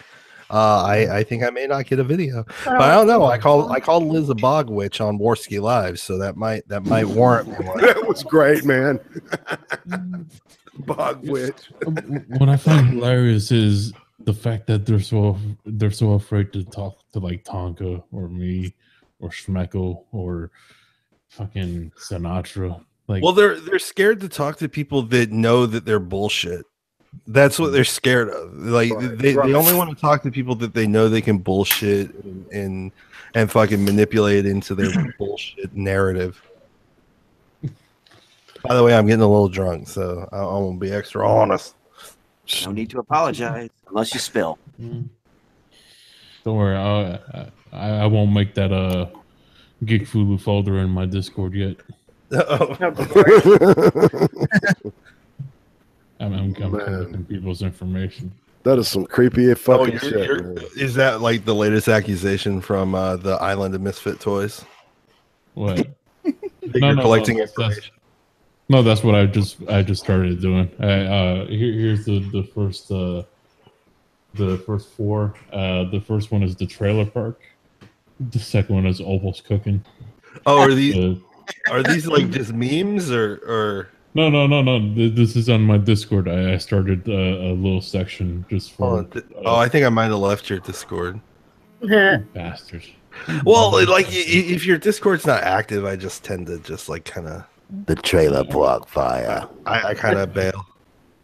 I think I may not get a video, but I don't know. I called Liz a bog witch on Warski Live, so that might warrant me one. That was great, man. Bog witch. What I find hilarious is the fact that they're so afraid to talk to like Tonka or me or Schmeckel or fucking Sinatra. Like, well, they're scared to talk to people that know that they're bullshit. That's what they're scared of. Like they only want to talk to people that they know they can bullshit and fucking manipulate into their bullshit narrative. By the way, I'm getting a little drunk, so I won't be extra honest. No need to apologize unless you spill. Don't worry, I won't make that Geek Fulu folder in my Discord yet. I'm collecting people's information. That is some creepy fucking shit. Is that like the latest accusation from the Island of Misfit Toys? What? You're collecting information. No, that's what I just started doing. Here's the first 4. The first one is the trailer park. The second one is Opal's cooking. Oh, are these like just memes or? No. This is on my Discord. I started a little section just for. I think I might have left your Discord. Bastards. Well, like if your Discord's not active, I just tend to just like kind of the trailer park fire. I kind of bail.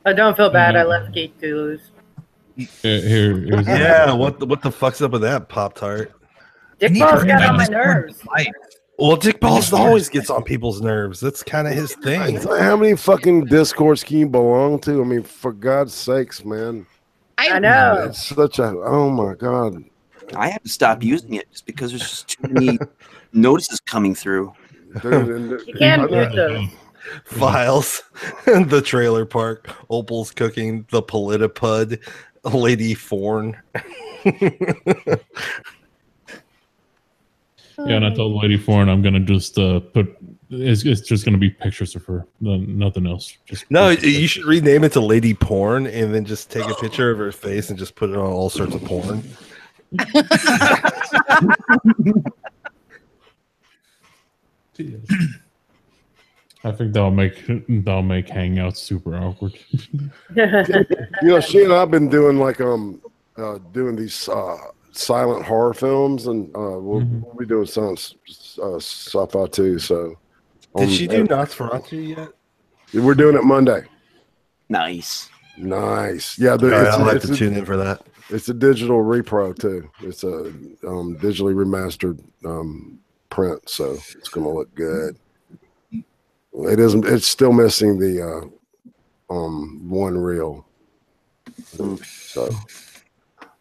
I don't feel bad. I left Geek Gurus. Yeah, what the fuck's up with that, Pop-Tart? Dick Balls got on my nerves. Well, Dick Balls always gets on people's nerves. That's kind of his thing. How many fucking Discords can you belong to? I mean, for God's sakes, man. I know. It's such a, oh my God. I have to stop using it just because there's just too many notices coming through. You can't mute those. Files, the trailer park, Opal's cooking, the Politipud, Lady Forn. Yeah, and I told Lady Forn I'm gonna just put It's just going to be pictures of her, nothing else. Just no, you should rename it to Lady Porn and then just take a picture of her face and just put it on all sorts of porn. I think that'll make Hangouts super awkward. She and I've been doing like doing these silent horror films, and we'll be doing some sci-fi too. So, did she do Nosferatu yet? We're doing it Monday. Nice. Yeah, I'll have to tune in for that. It's a digital repro too. It's a digitally remastered print, so it's going to look good. It isn't. It's still missing the one reel. So,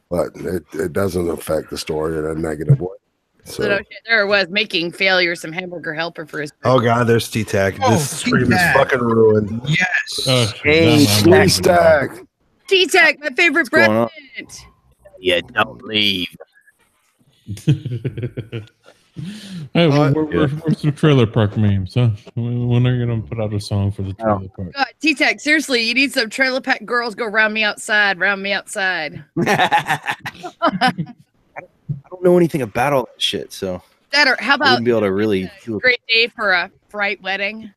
but it doesn't affect the story in a negative way. So there was making failure some hamburger helper for his. Oh God, there's T-Tag. This stream is fucking ruined. Yes. Hey, T-Tag. T-Tag, my favorite president. Yeah, don't leave. Hey, where's the trailer park memes, huh? When are you gonna put out a song for the trailer park? God, T-Tag, seriously, you need some trailer park girls. Go round me outside. I don't know anything about all that shit, so That or how I about wouldn't be able to really a great day for a fright wedding?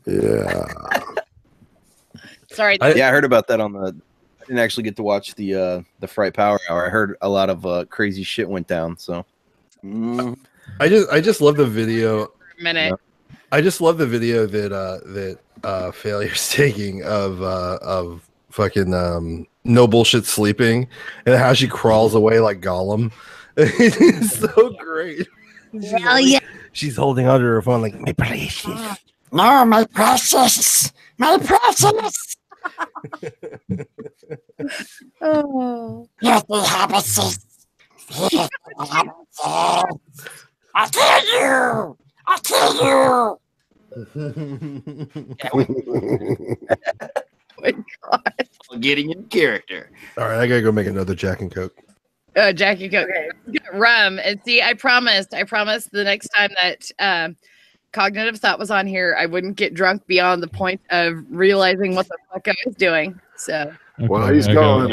Yeah. Sorry. I heard about that on the. I didn't actually get to watch the Fright Power Hour. I heard a lot of crazy shit went down. So I just love the video. Minute. I just love the video that Failure's taking of fucking no bullshit sleeping and how she crawls away like Gollum. It's so great. Hell yeah. She's holding onto her phone like, my precious. No, my precious. My precious. Oh. Here's the habits. Here's the habits. I'll kill you. I'll kill you. My God. Getting in character. All right, I gotta go make another Jack and Coke. Jackie Coke. Rum. And see, I promised the next time that Cognitive Thought was on here, I wouldn't get drunk beyond the point of realizing what the fuck I was doing. So Okay, Well, he's gone.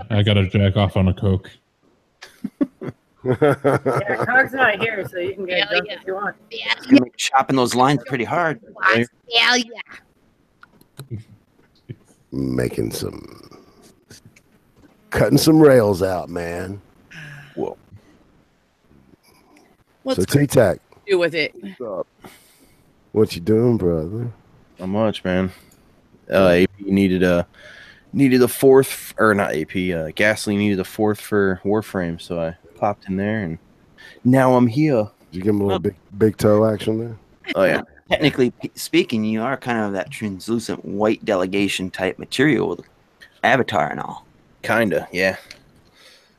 I gotta jack off on a Coke. Yeah, Cog's not here, so you can get drunk if you want. You're chopping those lines pretty hard. Hell yeah. Making cutting some rails out, man. Whoa. What's So T-Tac, to do with it? what you doing, brother? not much, man. AP needed a fourth, or not AP. Gasoline needed a fourth for Warframe, so I popped in there, and now I'm here. Did you give him a little big toe action there? Oh yeah. Technically speaking, you are kind of that translucent white delegation type material with avatar and all. Kinda, yeah.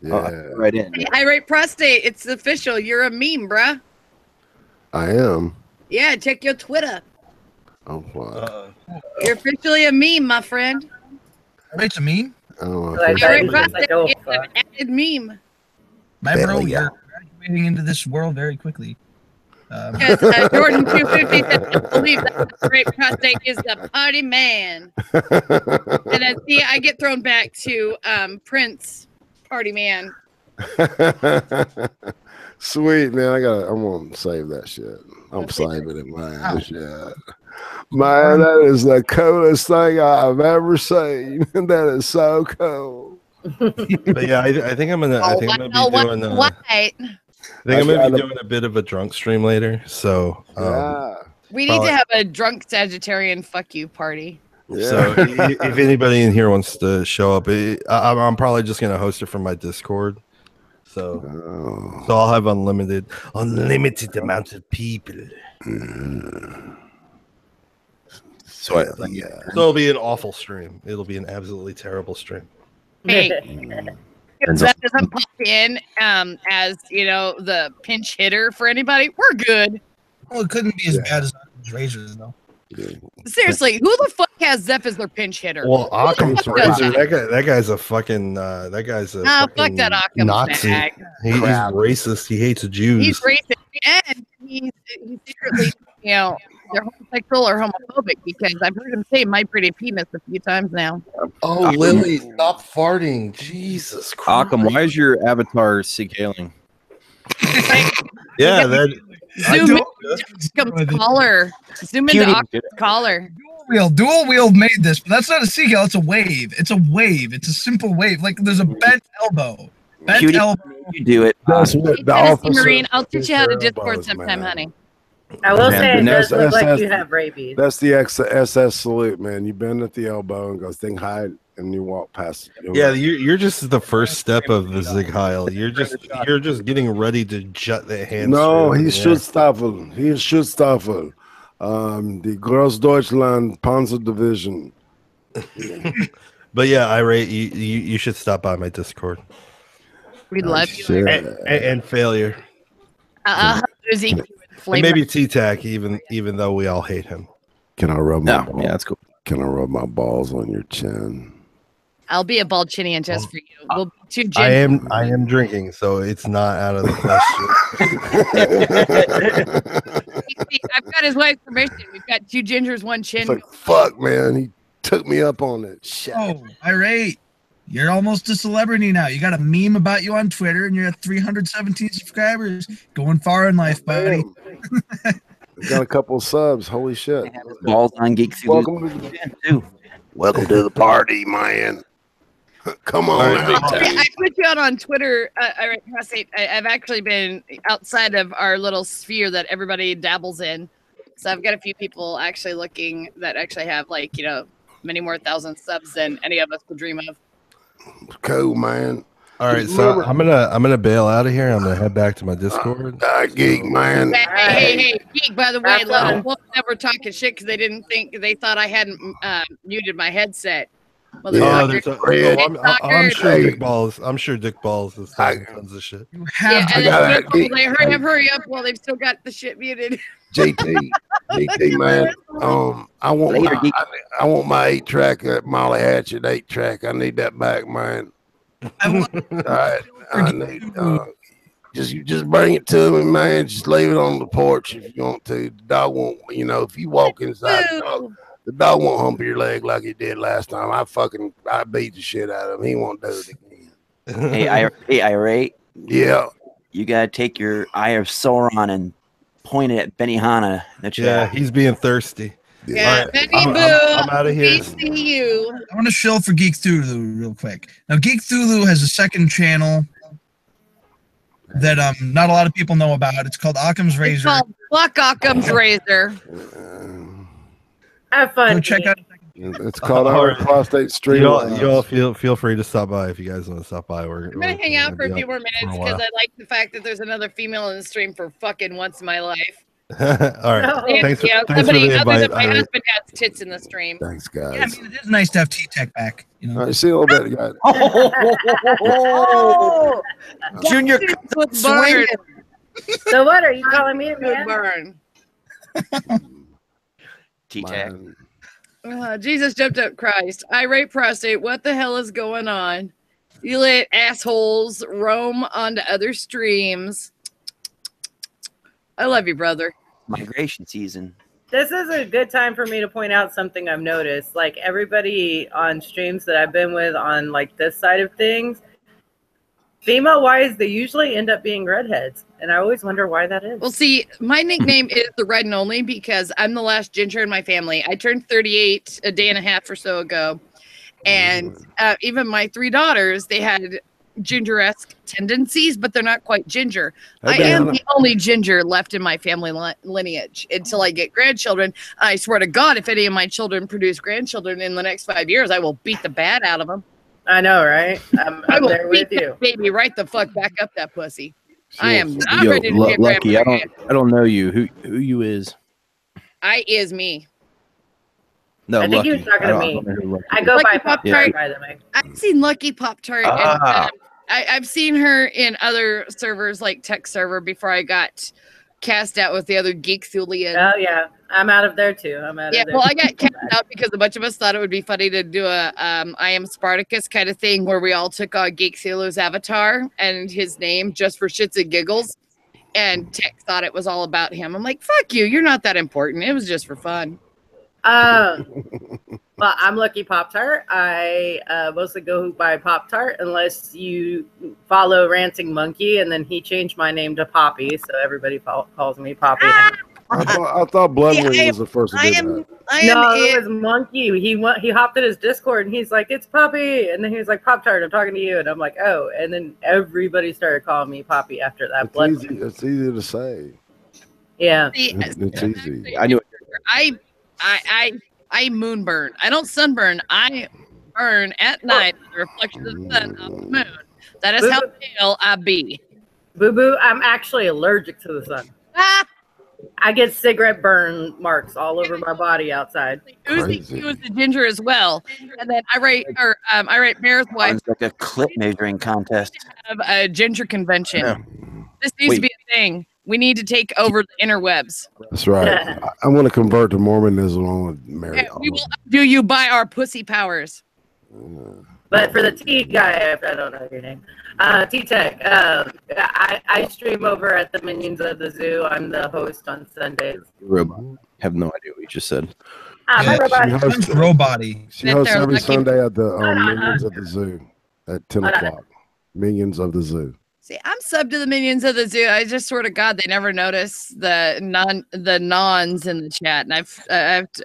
Yeah, Right in. Hey, IRATE Prostate, it's official. You're a meme, bruh. I am. Yeah, check your Twitter. Oh, fuck. You're officially a meme, my friend. It's a meme. I don't know. Like, If IRATE Like, Prostate oh, is fuck. an added meme. My bro, Hell yeah. you're graduating into this world very quickly. Because Jordan 250 said, I believe that IRATE Prostate is the party man. And then, see, I get thrown back to Prince, party man. Sweet, man. I'm gonna save that shit. I'm saving it, man. Shit. Man, that is the coolest thing I've ever seen. That is so cool. But yeah, I think I'm gonna. I think I'm gonna be doing. I'm gonna be doing a bit of a drunk stream later. So We need to have a drunk Sagittarian fuck you party. So if anybody in here wants to show up, I'm probably just gonna host it from my Discord. So I'll have unlimited amount of people. So it'll be an awful stream. It'll be an absolutely terrible stream. Hey, if that doesn't pop in as the pinch hitter for anybody, we're good. Well, it couldn't be as bad as Razor, though. Seriously, who the fuck has Zeph as their pinch hitter? Well, Occam's Razor, that guy's a fucking fuck that Occam's Nazi. bag. He's racist. He hates Jews. He's racist and he's he's secretly, they're homosexual or homophobic because I've heard him say "my pretty penis" a few times now. Oh, Lily, stop farting! Jesus Christ! Occam, why is your avatar sig-hailing? Yeah, that. Zoom into Occam's collar. Zoom into Occam's collar. Dual wheel made this, but that's not a seagull. It's a wave. It's a wave. It's a simple wave. Like there's a bent elbow. Bent elbow. You do it. That's what the Tennessee officer. Marine, I'll teach you how to Discord elbows, sometime, man. honey. I will say it does look like SS you have rabies. That's the SS salute, man. You bend at the elbow and go thing high, and you walk past. Yeah, you're just the first step of the Zig Heil. You're just getting ready to jut the hands. No, he should staffel. He should staffel. The Großdeutschland Panzer Division. But yeah, Irate, you should stop by my Discord. We love you. And failure. And maybe T-Tac, even though we all hate him. Can I rub my balls? Yeah, that's cool. Can I rub my balls on your chin? I'll be a bald chinian just for you. We'll be two gingers. I am drinking, so it's not out of the question. I've got his wife's permission. We've got two gingers, one chin. It's like, fuck, man. He took me up on it. Shit. Oh, Irate. You're almost a celebrity now. You got a meme about you on Twitter, and you're at 317 subscribers. Going far in life, buddy. Got a couple of subs. Holy shit. Balls on Geeks. Welcome to the party, man. Come on. I put you out on Twitter. IRATE Prostate. I've actually been outside of our little sphere that everybody dabbles in. So I've got a few people actually looking that actually have many more thousand subs than any of us could dream of. Cool, man. All right, so I'm gonna bail out of here. I'm gonna head back to my Discord. Geek, man. Hey, Geek, by the way, Love never talking shit because they thought I hadn't muted my headset. I'm sure Dick Balls. I'm sure Dick Balls is talking tons of shit. You have they hurry up while they've still got the shit muted. JT, man. I want my 8-track at Molly Hatchet 8-track. I need that back, man. All right, I need just bring it to me, man. Just leave it on the porch if you want to. The dog won't, if you walk inside, the dog won't hump your leg like he did last time. I beat the shit out of him. He won't do it again. Hey, Irate. Yeah. You gotta take your Eye of Sauron and point it at Benihana. He's being thirsty. Yeah, right. I'm out of here. See you. I want to shill for Geek Thulu real quick. Now, Geek Thulu has a second channel that not a lot of people know about. It's called Occam's Razor. It's called Fuck Occam's Razor. Have fun. Go check out. It's called IRATE Prostate Stream. You all feel free to stop by if you guys want to stop by. I'm gonna hang out for a few more minutes because I like the fact that there's another female in the stream for fucking once in my life. All right. Thanks for the invite. My husband has tits in the stream. Thanks, guys. Yeah, I mean, it is nice to have T-Tech back. All right, see you a little bit, guys. Junior Burn. So what are you calling me a man? Burn. T-Tech. Jesus jumped up Christ. IRATE Prostate. What the hell is going on? You let assholes roam onto other streams. I love you, brother. Migration season. This is a good time for me to point out something I've noticed. Like everybody on streams that I've been with on like this side of things, female-wise, they usually end up being redheads. And I always wonder why that is. Well, see, my nickname is the Red and Only because I'm the last ginger in my family. I turned 38 a day and a half or so ago. And even my 3 daughters, they had ginger-esque tendencies, but they're not quite ginger. I am the only ginger left in my family lineage until I get grandchildren. I swear to God, if any of my children produce grandchildren in the next 5 years, I will beat the bat out of them. I know, right? I'm there with you. Baby, right the fuck back up that pussy. I am not ready to get Lucky. I don't know you. Who you is? I is me. No, I think he was talking to me. I go by Pop Tart, by the way. I've seen Lucky Pop Tart. And, I've seen her in other servers like Tech Server before I got cast out with the other Geek Thulian. Oh yeah, I'm out of there too. Well, I got cast out because a bunch of us thought it would be funny to do a I Am Spartacus kind of thing where we all took on Geek Thulu's avatar and his name just for shits and giggles. And Tech thought it was all about him. I'm like, fuck you. You're not that important. It was just for fun. Well, I'm Lucky Pop-Tart. I mostly go by Pop-Tart unless you follow Ranting Monkey, and then he changed my name to Poppy, so everybody calls me Poppy now. I thought Bloodwing was the first to do that. No, it was Monkey. He hopped in his Discord, and he's like, "It's Poppy," and then he was like, "Pop-Tart, I'm talking to you," and I'm like, "Oh," and then everybody started calling me Poppy after that. It's easy to say. Yeah, it's easy. I knew it. I moonburn. I don't sunburn. I burn at night the reflection of the sun off the moon. That is how pale I be. Boo boo, I'm actually allergic to the sun. I get cigarette burn marks all over my body outside. Uzi was the ginger as well, and then IRATE Bear's wife. It's like a clip measuring contest. Have a ginger convention. This needs to be a thing. We need to take over the interwebs. That's right. I want to convert to Mormonism. I want to marry. We will do you by our pussy powers. But for the T guy, I don't know your name. T-Tech, I stream over at the Minions of the Zoo. I'm the host on Sundays. Robot. Have no idea what you just said. Robot-y. She hosts every Sunday at the Minions of the Zoo at 10 o'clock. Minions of the Zoo. See, I'm sub to the Minions of the Zoo. I just swear to God, they never notice the nons in the chat, and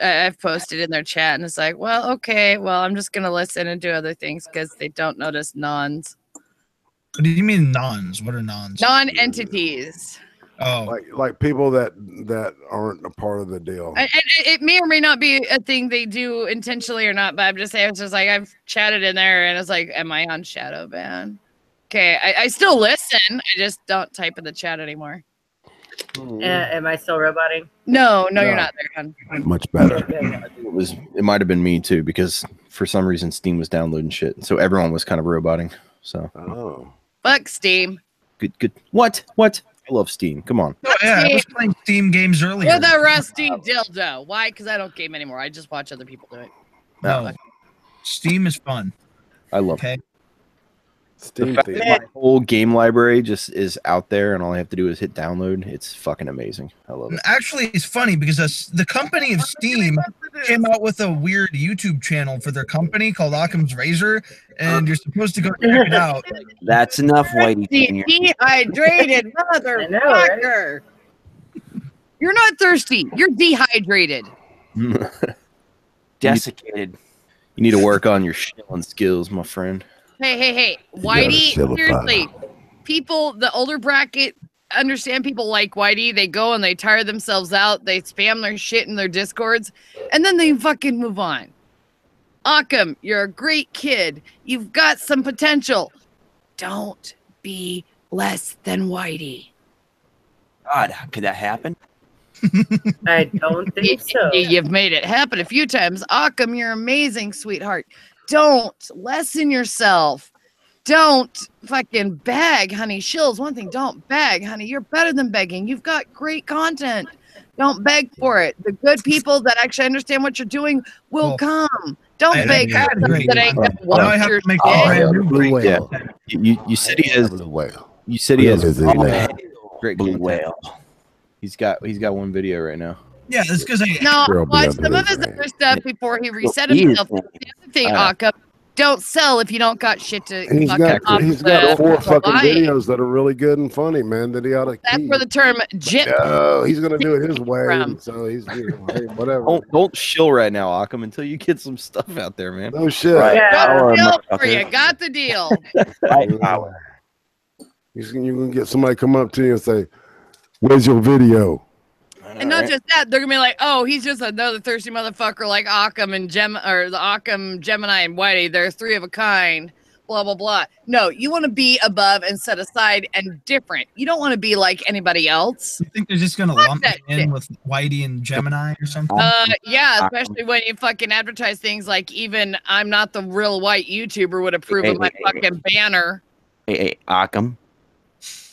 I've posted in their chat, and it's like, well, okay, well, I'm just gonna listen and do other things because they don't notice nons. What do you mean nons? What are nons? Non-entities. Oh, like people that aren't a part of the deal. And it may or may not be a thing they do intentionally or not, but I'm just saying, it's just like I've chatted in there, and it's like, am I on shadow ban? Okay, I still listen. I just don't type in the chat anymore. Am I still roboting? No, you're not there, hon. Much better. It might have been me too, because for some reason Steam was downloading shit, so everyone was kind of roboting. So fuck Steam. Good. What? I love Steam. Come on. Oh, yeah, I was playing Steam games earlier. With a rusty dildo. Why? Because I don't game anymore. I just watch other people do it. No, Steam is fun. I love it. The fact that my whole game library just is out there, and all I have to do is hit download. It's fucking amazing. I love it. Actually, it's funny because the company of Steam came out with a weird YouTube channel for their company called Occam's Razor, and you're supposed to go check it out. That's enough, Whitey. Dehydrated motherfucker. You're not thirsty. You're dehydrated. Desiccated. You need to work on your shilling skills, my friend. Hey, Whitey, seriously, people, the older bracket, understand people like Whitey. They go and they tire themselves out. They spam their shit in their Discords, and then they fucking move on. Occam, you're a great kid. You've got some potential. Don't be less than Whitey. God, could that happen? I don't think so. You've made it happen a few times. Occam, you're amazing, sweetheart. Don't lessen yourself. Don't fucking beg, honey. Shills, one thing, don't beg, honey. You're better than begging. You've got great content. Don't beg for it. The good people that actually understand what you're doing will come. Don't beg for something that ain't gonna watch your shit. You said he has. You said he has great blue whale. He's got one video right now. Yeah, it's because watch some of his other stuff before he reset himself. That's the other thing, Occam. Don't sell if you don't got shit to. And he's got 4 fucking videos that are really good and funny, man. That he ought to. That's where the term "jip." No, he's gonna do it his way. So he's hey, whatever. Don't shill right now, Occam, until you get some stuff out there, man. No shit. Got the deal for you. Got the deal. You're gonna get somebody come up to you and say, "Where's your video?" And not just that, they're gonna be like, "Oh, he's just another thirsty motherfucker like Occam and the Occam, Gemini, and Whitey. They're 3 of a kind." Blah blah blah. No, you want to be above and set aside and different. You don't want to be like anybody else. You think they're just gonna lump it in with Whitey and Gemini or something? Yeah, especially when you fucking advertise things like even I'm not the real white YouTuber would approve of my fucking banner. Hey, Occam,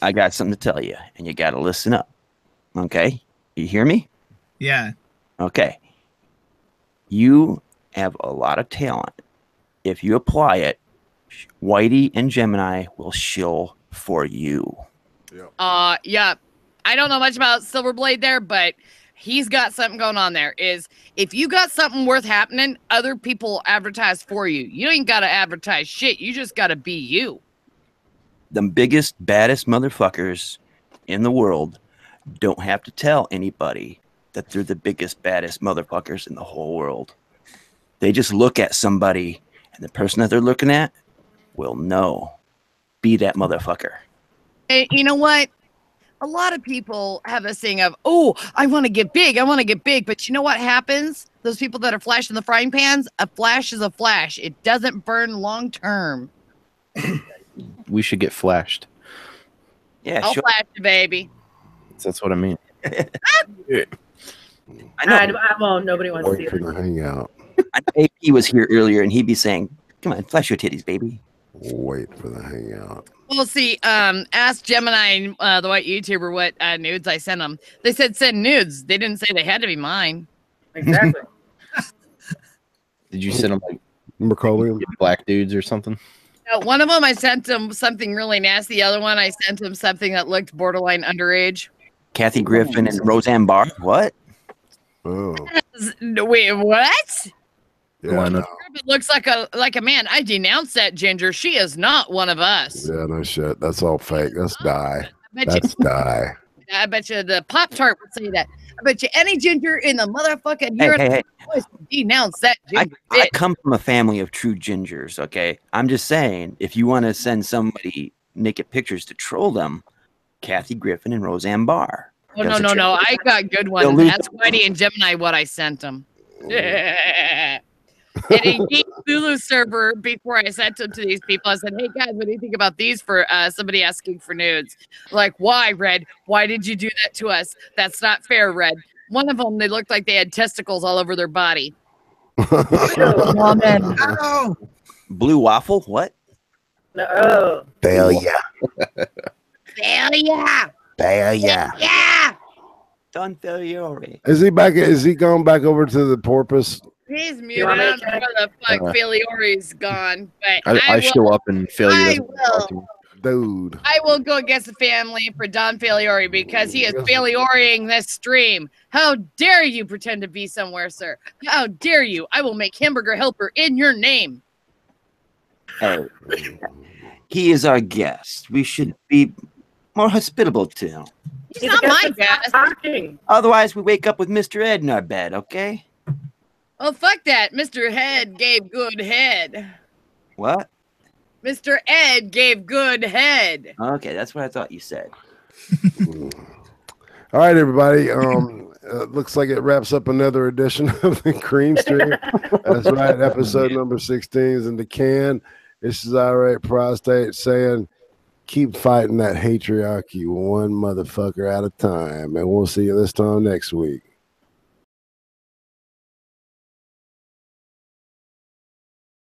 I got something to tell you, and you gotta listen up. Okay. You hear me? Yeah. Okay. You have a lot of talent. If you apply it, Whitey and Gemini will shill for you. Yeah. I don't know much about Silverblade there, but he's got something going on there. Is if you got something worth happening, other people advertise for you. You ain't got to advertise shit. You just got to be you. The biggest, baddest motherfuckers in the world don't have to tell anybody that they're the biggest, baddest motherfuckers in the whole world. They just look at somebody, and the person that they're looking at will know. Be that motherfucker. And you know what? A lot of people have this thing of, oh, I want to get big. I want to get big. But you know what happens? Those people that are flashing the frying pans, a flash is a flash. It doesn't burn long term. We should get flashed. Yeah, I'll sure. flash you, baby. That's what I mean. I know. I won't. Nobody wants to see Wait for it. the hangout. AP was here earlier, and he'd be saying, "Come on, flash your titties, baby." Wait for the hangout. We'll see. Ask Gemini, the white YouTuber, what nudes I sent them. They said send nudes. They didn't say they had to be mine. Exactly. Did you send them like Mercolium. black dudes or something? One of them I sent him something really nasty. The other one I sent him something that looked borderline underage. Kathy Griffin and Roseanne Barr. What? Oh, No, wait, what? yeah, no. It looks like a man. I denounce that ginger. She is not one of us. Yeah, no shit. That's all fake. That's dye. I bet That's dye. I bet you the Pop-Tart would say that. I bet you any ginger in the motherfucking Hey, here hey, hey. would denounce that ginger. I come from a family of true gingers, okay? I'm just saying, if you want to send somebody naked pictures to troll them, Kathy Griffin and Roseanne Barr. Oh, no. I got good ones. They'll lose- That's Whitey and Gemini what I sent them. And in Geek Zulu server, before I sent them to these people, I said, hey, guys, what do you think about these for somebody asking for nudes? Like, why, Red? Why did you do that to us? That's not fair, Red. One of them, they looked like they had testicles all over their body. Woman. Oh, Blue waffle? What? No. Failure. Failure. Failure. Yeah. Done failure. Is he back? Is he going back over to the porpoise? He's muted. want I me don't to know check? where the fuck Failuri's gone. But I show up and failure I doesn't talk to me. Dude. I will go against the family for Don Failiori because he is Failioring this stream. How dare you pretend to be somewhere, sir? How dare you? I will make Hamburger Helper in your name. Hey, he is our guest. We should be more hospitable to him. He's not my guest. Talking. Otherwise, we wake up with Mr. Ed in our bed, okay? Oh, fuck that. Mr. Head gave good head. What? Mr. Ed gave good head. Okay, that's what I thought you said. All right, everybody. Looks like it wraps up another edition of the Cream Stream. That's right. Episode number 16 is in the can. This is IRATE Prostate saying, keep fighting that hatriarchy one motherfucker at a time. And we'll see you this time next week.